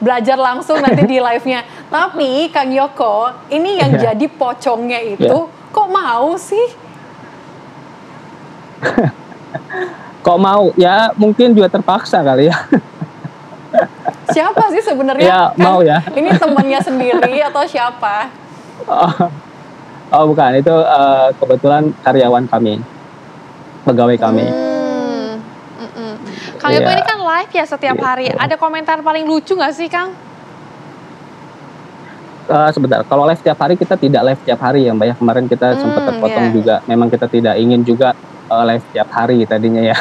belajar langsung nanti di live-nya. Tapi Kang Yoko, ini yang jadi pocongnya itu kok mau sih? Kok mau? Ya mungkin juga terpaksa kali ya. Siapa sih sebenarnya? Ya mau ya. Ini temannya sendiri atau siapa? Oh bukan, itu kebetulan karyawan kami, pegawai kami. Kang Yoko ini kan live ya setiap hari. Ada komentar paling lucu nggak sih Kang? Sebentar, kalau live tiap hari kita tidak live tiap hari ya Mbak ya. Kemarin kita sempat terpotong juga. Memang kita tidak ingin juga live tiap hari tadinya ya.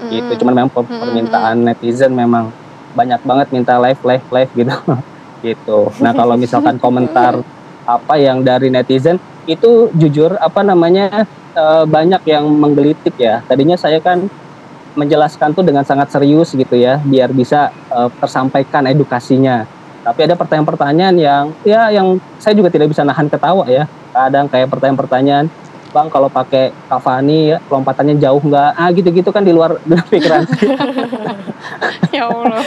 Gitu. Cuman memang permintaan netizen memang banyak banget minta live gitu. Gitu. Nah kalau misalkan komentar apa yang dari netizen itu jujur banyak yang menggelitik ya. Tadinya saya kan menjelaskan tuh dengan sangat serius gitu ya, biar bisa tersampaikan edukasinya. Tapi ada pertanyaan-pertanyaan yang saya juga tidak bisa nahan ketawa ya. Kadang kayak pertanyaan-pertanyaan, Bang kalau pakai kafani ya lompatannya jauh nggak? Gitu-gitu kan di luar pikiran. Ya Allah.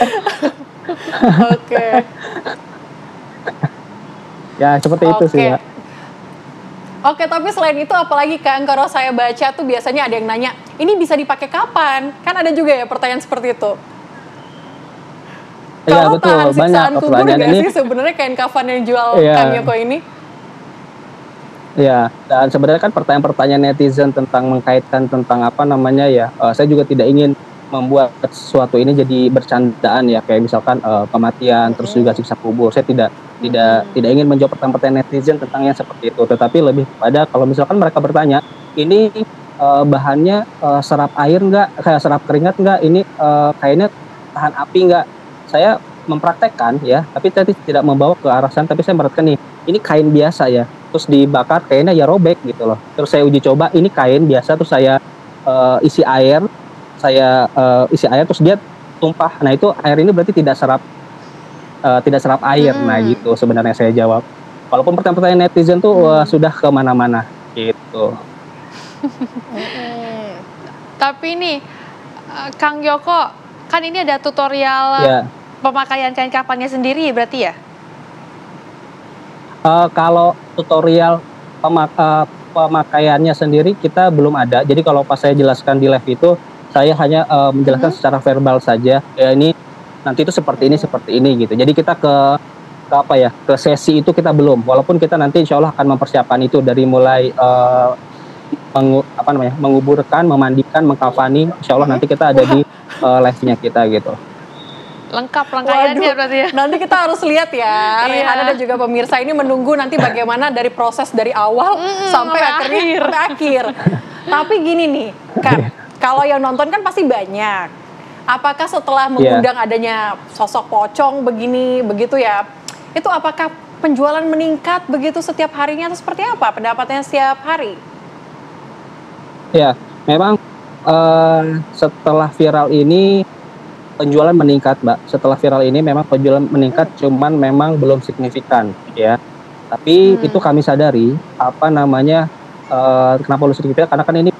Oke. Ya seperti itu sih ya. Oke, tapi selain itu apalagi Kang, kalau saya baca tuh biasanya ada yang nanya, ini bisa dipakai kapan? Kan ada juga ya pertanyaan seperti itu. Iya betul, banyak pertanyaan ini. Sih sebenarnya kain kafan yang jual Kang Yoko ini? Iya, dan sebenarnya kan pertanyaan-pertanyaan netizen tentang mengkaitkan tentang saya juga tidak ingin membuat sesuatu ini jadi bercandaan ya, kayak misalkan kematian, terus juga siksa kubur. Saya tidak ingin menjawab pertanyaan netizen tentang yang seperti itu, tetapi lebih pada kalau misalkan mereka bertanya, ini bahannya serap air nggak, kayak serap keringat nggak, ini kainnya tahan api nggak? Saya mempraktekkan ya, tapi tadi tidak membawa ke arah sana, tapi saya memperhatikan ini kain biasa ya, terus dibakar kainnya ya robek gitu loh. Terus saya uji coba, ini kain biasa, terus saya isi air terus dia tumpah. Nah itu air ini berarti tidak serap air. Nah gitu sebenarnya saya jawab. Walaupun pertanyaan netizen tuh sudah kemana-mana gitu. Tapi nih Kang Yoko, kan ini ada tutorial pemakaian kain kafannya sendiri berarti ya? Kalau tutorial pemakaiannya sendiri kita belum ada. Jadi kalau pas saya jelaskan di live itu saya hanya menjelaskan secara verbal saja. Ya ini nanti itu seperti ini gitu. Jadi kita ke sesi itu kita belum. Walaupun kita nanti insya Allah akan mempersiapkan itu dari mulai menguburkan, memandikan, mengkafani. Insya Allah nanti kita ada di live-nya kita gitu. Lengkap rangkaiannya berarti ya. Nanti kita harus lihat ya, Rehana dan juga pemirsa ini menunggu nanti bagaimana dari proses dari awal sampai akhir. Tapi gini nih, kan kalau yang nonton kan pasti banyak. Apakah setelah mengundang adanya sosok pocong begitu ya, itu apakah penjualan meningkat begitu setiap harinya atau seperti apa pendapatnya setiap hari? Ya, memang setelah viral ini penjualan meningkat, Mbak. Setelah viral ini memang penjualan meningkat, cuman memang belum signifikan, ya. Tapi itu kami sadari, kenapa belum signifikan? Karena kan ini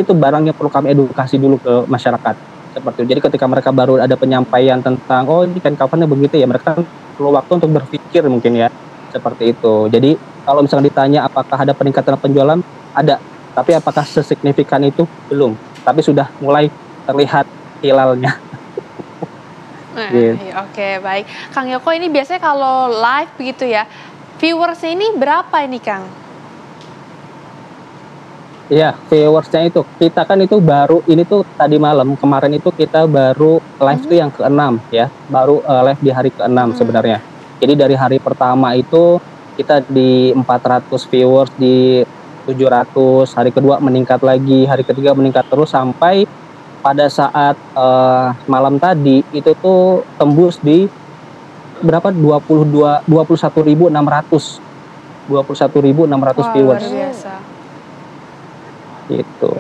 tuh barangnya perlu kami edukasi dulu ke masyarakat, seperti itu. Jadi ketika mereka baru ada penyampaian tentang, oh ini kain kafannya begitu ya, mereka perlu waktu untuk berpikir mungkin ya, seperti itu. Jadi kalau misalnya ditanya apakah ada peningkatan penjualan, ada. Tapi apakah sesignifikan itu? Belum. Tapi sudah mulai terlihat hilalnya. Oke, baik. Kang Yoko, ini biasanya kalau live begitu ya, viewersnya ini berapa ini, Kang? Iya, viewersnya itu. Kita kan itu baru, ini tuh tadi malam, kemarin itu kita baru live tuh yang ke-6 ya. Baru live di hari ke-6 sebenarnya. Jadi dari hari pertama itu kita di 400 viewers, di 700, hari kedua meningkat lagi, hari ketiga meningkat terus sampai pada saat malam tadi itu tuh tembus di berapa 21.600 viewers. Biasa. Gitu.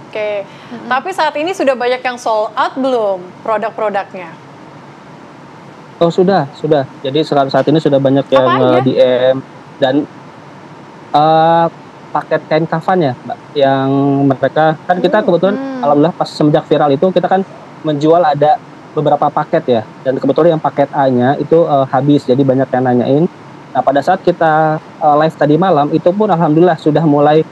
Oke. Tapi saat ini sudah banyak yang sold out belum produk-produknya? Oh sudah. Jadi saat ini sudah banyak yang DM dan paket kain kafan ya, Mbak, yang mereka kan kita kebetulan alhamdulillah pas semenjak viral itu kita kan menjual ada beberapa paket ya, dan kebetulan yang paket A-nya itu habis, jadi banyak yang nanyain. Nah pada saat kita live tadi malam itu pun alhamdulillah sudah mulai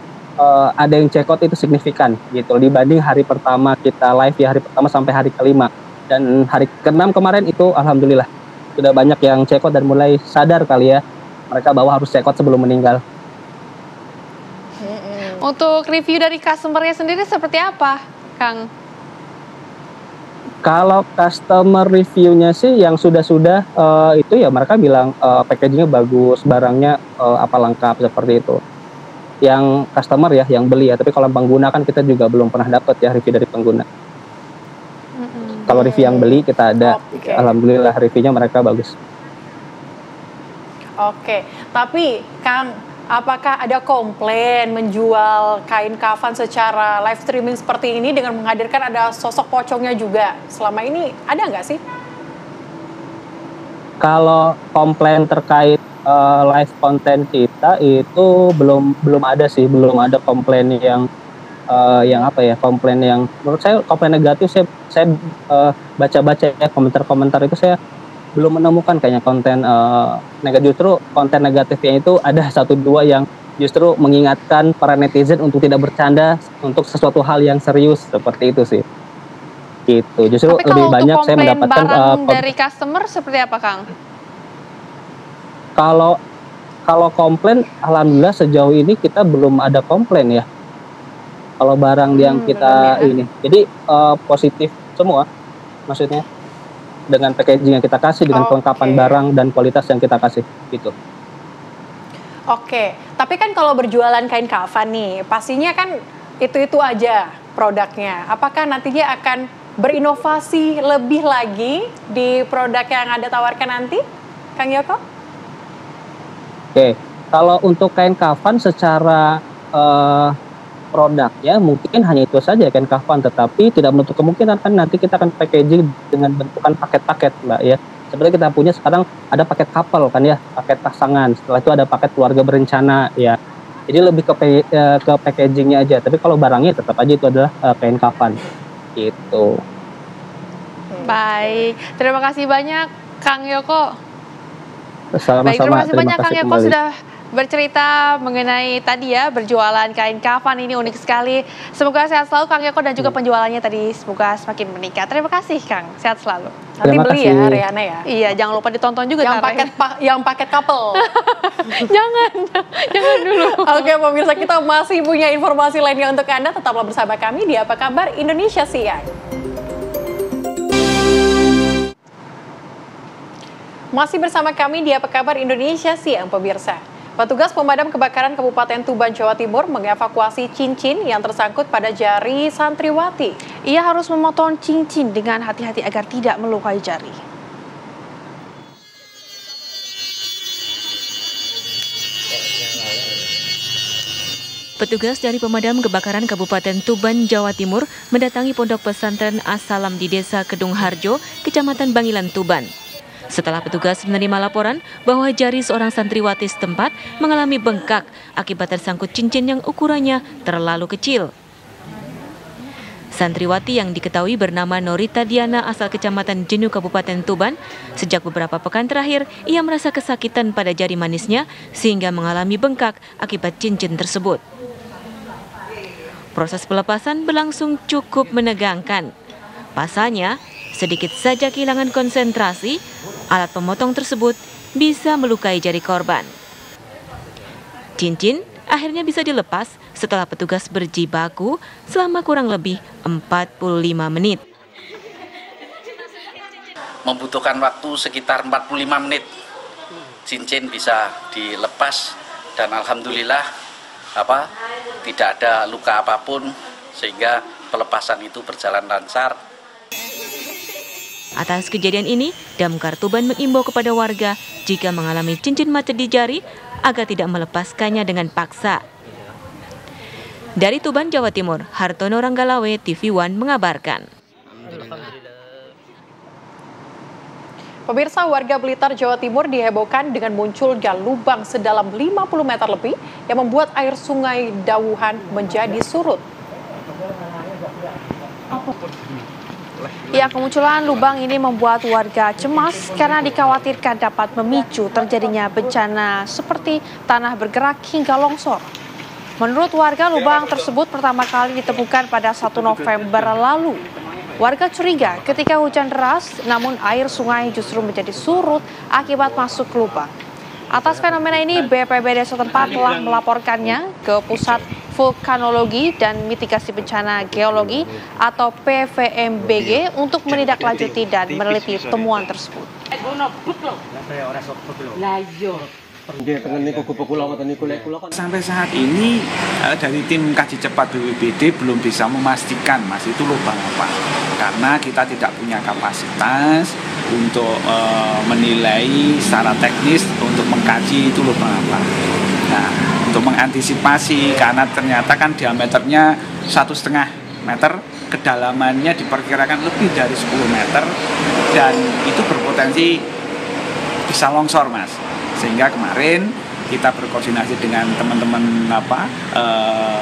ada yang check out itu signifikan gitu dibanding hari pertama kita live ya, hari pertama sampai hari kelima, dan hari ke-6 kemarin itu alhamdulillah sudah banyak yang check out dan mulai sadar kali ya mereka bahwa harus check out sebelum meninggal. Untuk review dari customer-nya sendiri seperti apa, Kang? Kalau customer review-nya sih yang sudah itu ya mereka bilang packaging-nya bagus, barangnya lengkap seperti itu. Yang customer ya, yang beli ya. Tapi kalau pengguna kan kita juga belum pernah dapat ya review dari pengguna. Kalau review yang beli kita ada, alhamdulillah reviewnya mereka bagus. Oke, tapi Kang, apakah ada komplain menjual kain kafan secara live streaming seperti ini dengan menghadirkan ada sosok pocongnya juga? Selama ini ada nggak sih? Kalau komplain terkait live konten kita itu belum ada sih, belum ada komplain yang komplain yang menurut saya komplain negatif. Saya baca-baca ya komentar-komentar itu saya belum menemukan kayaknya konten negatif. Justru konten negatifnya itu ada 1-2 yang justru mengingatkan para netizen untuk tidak bercanda untuk sesuatu hal yang serius seperti itu sih. Gitu. Justru tapi lebih banyak saya mendapatkan barang dari customer seperti apa, Kang? Kalau komplain alhamdulillah sejauh ini kita belum ada komplain ya. Kalau barang yang kita ini. Jadi positif semua maksudnya. Dengan packaging yang kita kasih, dengan kelengkapan barang dan kualitas yang kita kasih, gitu. Oke, tapi kan kalau berjualan kain kafan nih, pastinya kan itu aja produknya. Apakah nantinya akan berinovasi lebih lagi di produk yang Anda tawarkan nanti, Kang Yoko? Oke, kalau untuk kain kafan secara produknya mungkin hanya itu saja kain kafan, tetapi tidak menutup kemungkinan kan nanti kita akan packaging dengan bentukan paket-paket, Mbak ya. Sebenarnya kita punya sekarang ada paket couple kan ya, paket pasangan. Setelah itu ada paket keluarga berencana ya. Jadi lebih ke packagingnya aja. Tapi kalau barangnya tetap aja itu adalah kain kafan. Gitu. Baik, terima kasih banyak Kang Yoko. Sama-sama. Baik, terima kasih banyak Kang Yoko sudah bercerita mengenai tadi ya berjualan kain kafan ini unik sekali. Semoga sehat selalu Kang Yoko dan juga penjualannya tadi semoga semakin meningkat. Terima kasih Kang, sehat selalu. Nanti beli ya Riana ya. Iya, jangan lupa ditonton juga yang paket couple. jangan dulu. Oke pemirsa, kita masih punya informasi lainnya untuk Anda. Tetaplah bersama kami di Apa Kabar Indonesia Siang. Masih bersama kami di Apa Kabar Indonesia Siang pemirsa. Petugas pemadam kebakaran Kabupaten Tuban, Jawa Timur mengevakuasi cincin yang tersangkut pada jari santriwati. Ia harus memotong cincin dengan hati-hati agar tidak melukai jari. Petugas dari pemadam kebakaran Kabupaten Tuban, Jawa Timur mendatangi pondok pesantren As-Salam di Desa Kedung Harjo, Kecamatan Bangilan, Tuban. Setelah petugas menerima laporan bahwa jari seorang santriwati setempat mengalami bengkak akibat tersangkut cincin yang ukurannya terlalu kecil. Santriwati yang diketahui bernama Norita Diana asal Kecamatan Jenu, Kabupaten Tuban, sejak beberapa pekan terakhir ia merasa kesakitan pada jari manisnya sehingga mengalami bengkak akibat cincin tersebut. Proses pelepasan berlangsung cukup menegangkan. Pasalnya, sedikit saja kehilangan konsentrasi, alat pemotong tersebut bisa melukai jari korban. Cincin akhirnya bisa dilepas setelah petugas berjibaku selama kurang lebih 45 menit. Membutuhkan waktu sekitar 45 menit. Cincin bisa dilepas dan alhamdulillah tidak ada luka apapun sehingga pelepasan itu berjalan lancar. Atas kejadian ini, Damkar Tuban mengimbau kepada warga jika mengalami cincin macet di jari agar tidak melepaskannya dengan paksa. Dari Tuban, Jawa Timur, Hartono Ranggalawe, TV One mengabarkan. Pemirsa, warga Blitar, Jawa Timur dihebohkan dengan munculnya lubang sedalam 50 meter lebih yang membuat air sungai Dawuhan menjadi surut. Ya, kemunculan lubang ini membuat warga cemas karena dikhawatirkan dapat memicu terjadinya bencana seperti tanah bergerak hingga longsor. Menurut warga, lubang tersebut pertama kali ditemukan pada 1 November lalu. Warga curiga ketika hujan deras, namun air sungai justru menjadi surut akibat masuk lubang. Atas fenomena ini, BPBD setempat telah melaporkannya ke Pusat Vulkanologi dan Mitigasi Bencana Geologi atau PVMBG untuk menindaklanjuti dan meneliti temuan tersebut. Sampai saat ini dari tim kaji cepat BPBD belum bisa memastikan Mas itu lubang apa, karena kita tidak punya kapasitas untuk menilai secara teknis untuk mengkaji itu lubang apa. Nah, untuk mengantisipasi karena ternyata kan diameternya 1,5 meter, kedalamannya diperkirakan lebih dari 10 meter dan itu berpotensi bisa longsor Mas. Sehingga kemarin kita berkoordinasi dengan teman-teman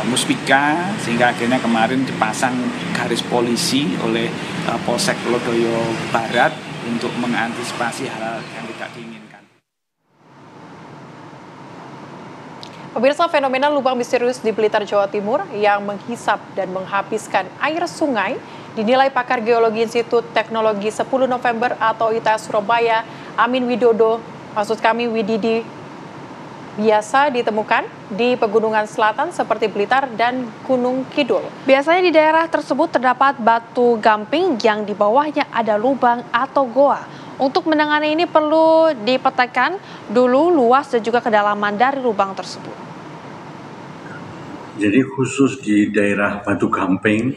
Muspika sehingga akhirnya kemarin dipasang garis polisi oleh Polsek Lodoyo Barat untuk mengantisipasi hal yang tidak diinginkan. Pemirsa, fenomena lubang misterius di Blitar, Jawa Timur yang menghisap dan menghabiskan air sungai dinilai pakar geologi Institut Teknologi 10 November atau ITS Surabaya, Amin Widodo, Wididi, biasa ditemukan di pegunungan selatan seperti Blitar dan Gunung Kidul. Biasanya di daerah tersebut terdapat batu gamping yang di bawahnya ada lubang atau goa. Untuk menangani ini perlu dipetakan dulu luas dan juga kedalaman dari lubang tersebut. Jadi khusus di daerah batu gamping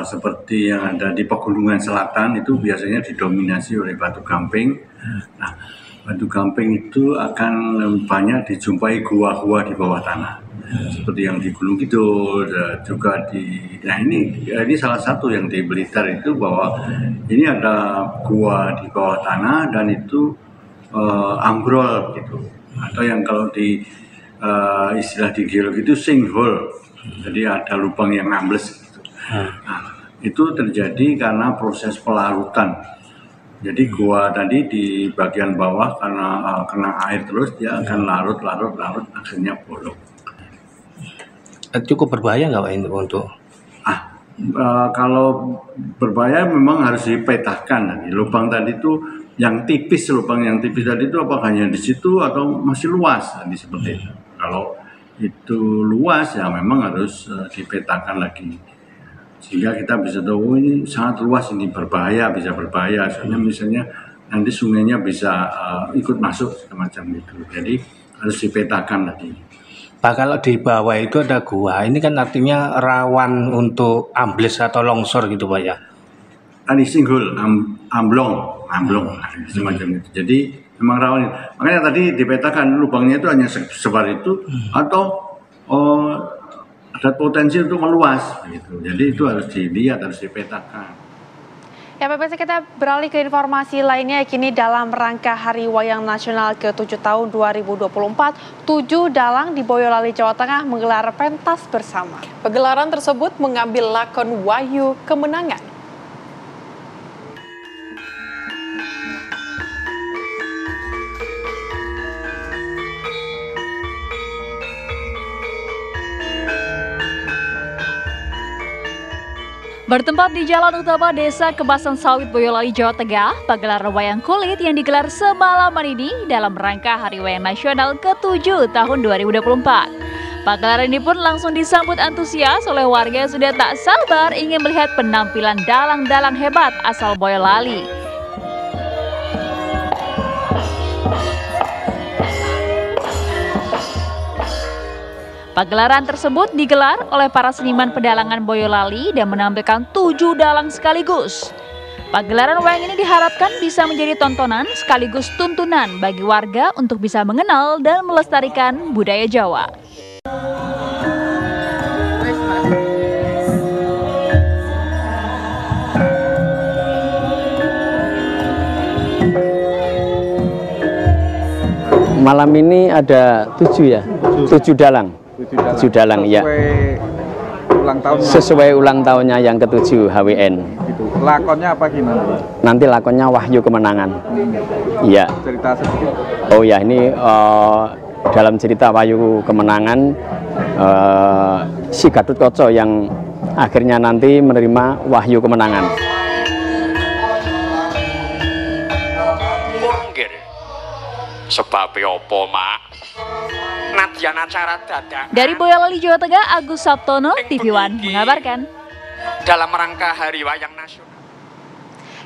seperti yang ada di pegunungan selatan itu biasanya didominasi oleh batu gamping. Nah, batu gamping itu akan banyak dijumpai gua-gua di bawah tanah, seperti yang di Gunung Kidul, juga ini salah satu yang di Blitar itu bahwa ini ada gua di bawah tanah dan itu ambrol gitu, atau yang kalau di istilah di geologi itu sinkhole, jadi ada lubang yang ambles gitu. Nah, itu terjadi karena proses pelarutan Jadi gua tadi di bagian bawah karena kena air terus dia akan larut akhirnya bolong. Cukup berbahaya nggak Pak ini untuk? Kalau berbahaya memang harus dipetakan. Lubang tadi itu yang tipis, lubang yang tipis tadi itu apakah hanya di situ atau masih luas tadi seperti itu. Kalau itu luas ya memang harus dipetakan lagi. Sehingga kita bisa tahu ini sangat luas, ini berbahaya, bisa berbahaya. Soalnya misalnya nanti sungainya bisa ikut masuk semacam itu. Jadi harus dipetakan lagi. Pak, kalau di bawah itu ada gua, ini kan artinya rawan untuk ambles atau longsor gitu Pak ya? Tadi singgul, amblong semacam itu. Jadi memang rawan. Makanya tadi dipetakan lubangnya itu hanya sebar itu atau ada potensi untuk meluas gitu. Jadi itu harus dilihat, harus dipetakan. Ya pemirsa, kita beralih ke informasi lainnya. Kini dalam rangka Hari Wayang Nasional ke-7 tahun 2024, 7 dalang di Boyolali, Jawa Tengah menggelar pentas bersama. Pegelaran tersebut mengambil lakon Wahyu Kemenangan. Bertempat di Jalan Utama Desa Kebasan Sawit, Boyolali, Jawa Tengah, pagelaran wayang kulit yang digelar semalaman ini dalam rangka Hari Wayang Nasional ke-7 tahun 2024. Pagelaran ini pun langsung disambut antusias oleh warga yang sudah tak sabar ingin melihat penampilan dalang-dalang hebat asal Boyolali. Pagelaran tersebut digelar oleh para seniman pedalangan Boyolali dan menampilkan 7 dalang sekaligus. Pagelaran wayang ini diharapkan bisa menjadi tontonan sekaligus tuntunan bagi warga untuk bisa mengenal dan melestarikan budaya Jawa. Malam ini ada 7 ya, 7 dalang. 7 dalang ya. Sesuai ulang tahunnya yang ke-7 HWN. Gitu. Lakonnya apa gimana? Nanti lakonnya Wahyu Kemenangan. Iya. Cerita sedikit. Oh ya, ini dalam cerita Wahyu Kemenangan si Gatut Kaca yang akhirnya nanti menerima Wahyu Kemenangan. Sebab apa, Mak? Acara dadak. Dari Boyolali, Jawa Tengah, Agus Sabtono, TV One mengabarkan. Dalam rangka Hari Wayang Nasional.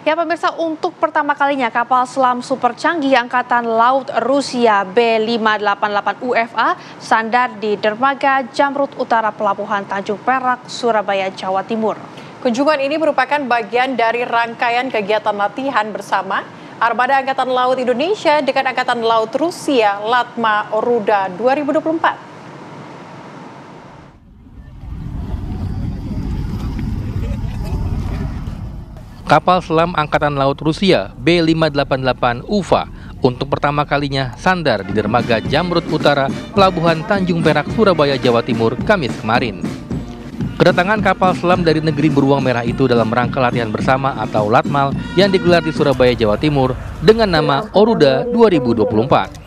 Ya pemirsa, untuk pertama kalinya kapal selam super canggih Angkatan Laut Rusia B588 UFA sandar di dermaga Jamrut Utara Pelabuhan Tanjung Perak, Surabaya, Jawa Timur. Kunjungan ini merupakan bagian dari rangkaian kegiatan latihan bersama Armada Angkatan Laut Indonesia dengan Angkatan Laut Rusia Latma Oruda 2024. Kapal selam Angkatan Laut Rusia B588 UFA untuk pertama kalinya sandar di dermaga Jamrut Utara, Pelabuhan Tanjung Perak, Surabaya, Jawa Timur, Kamis kemarin. Kedatangan kapal selam dari negeri beruang merah itu dalam rangka latihan bersama atau Latmal yang digelar di Surabaya, Jawa Timur dengan nama Oruda 2024.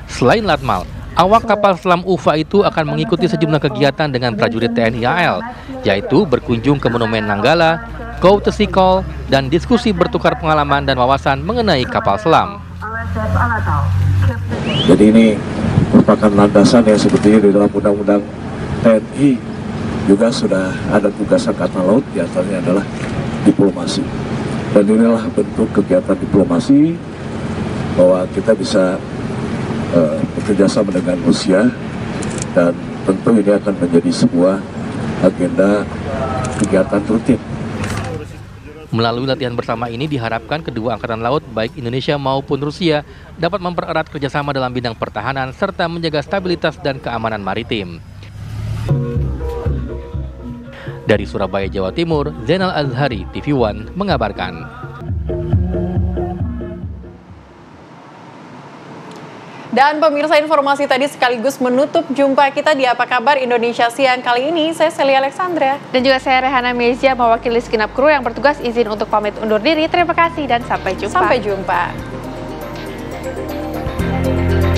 Selain Latmal, awak kapal selam UFA itu akan mengikuti sejumlah kegiatan dengan prajurit TNI AL, yaitu berkunjung ke Monumen Nanggala, Courtesy Call, dan diskusi bertukar pengalaman dan wawasan mengenai kapal selam. Jadi ini merupakan landasan yang sebetulnya di dalam undang-undang TNI juga sudah ada tugas Angkatan Laut, diantaranya adalah diplomasi. Dan inilah bentuk kegiatan diplomasi bahwa kita bisa bekerjasama dengan Rusia, dan tentu ini akan menjadi sebuah agenda kegiatan rutin. Melalui latihan bersama ini diharapkan kedua angkatan laut baik Indonesia maupun Rusia dapat mempererat kerjasama dalam bidang pertahanan serta menjaga stabilitas dan keamanan maritim. Dari Surabaya, Jawa Timur, Zainal Azhari, TV One mengabarkan. Dan pemirsa, informasi tadi sekaligus menutup jumpa kita di Apa Kabar Indonesia Siang kali ini. Saya Celia Alexandra. Dan juga saya Rehana Mezia, mewakili segenap kru yang bertugas izin untuk pamit undur diri. Terima kasih dan sampai jumpa. Sampai jumpa.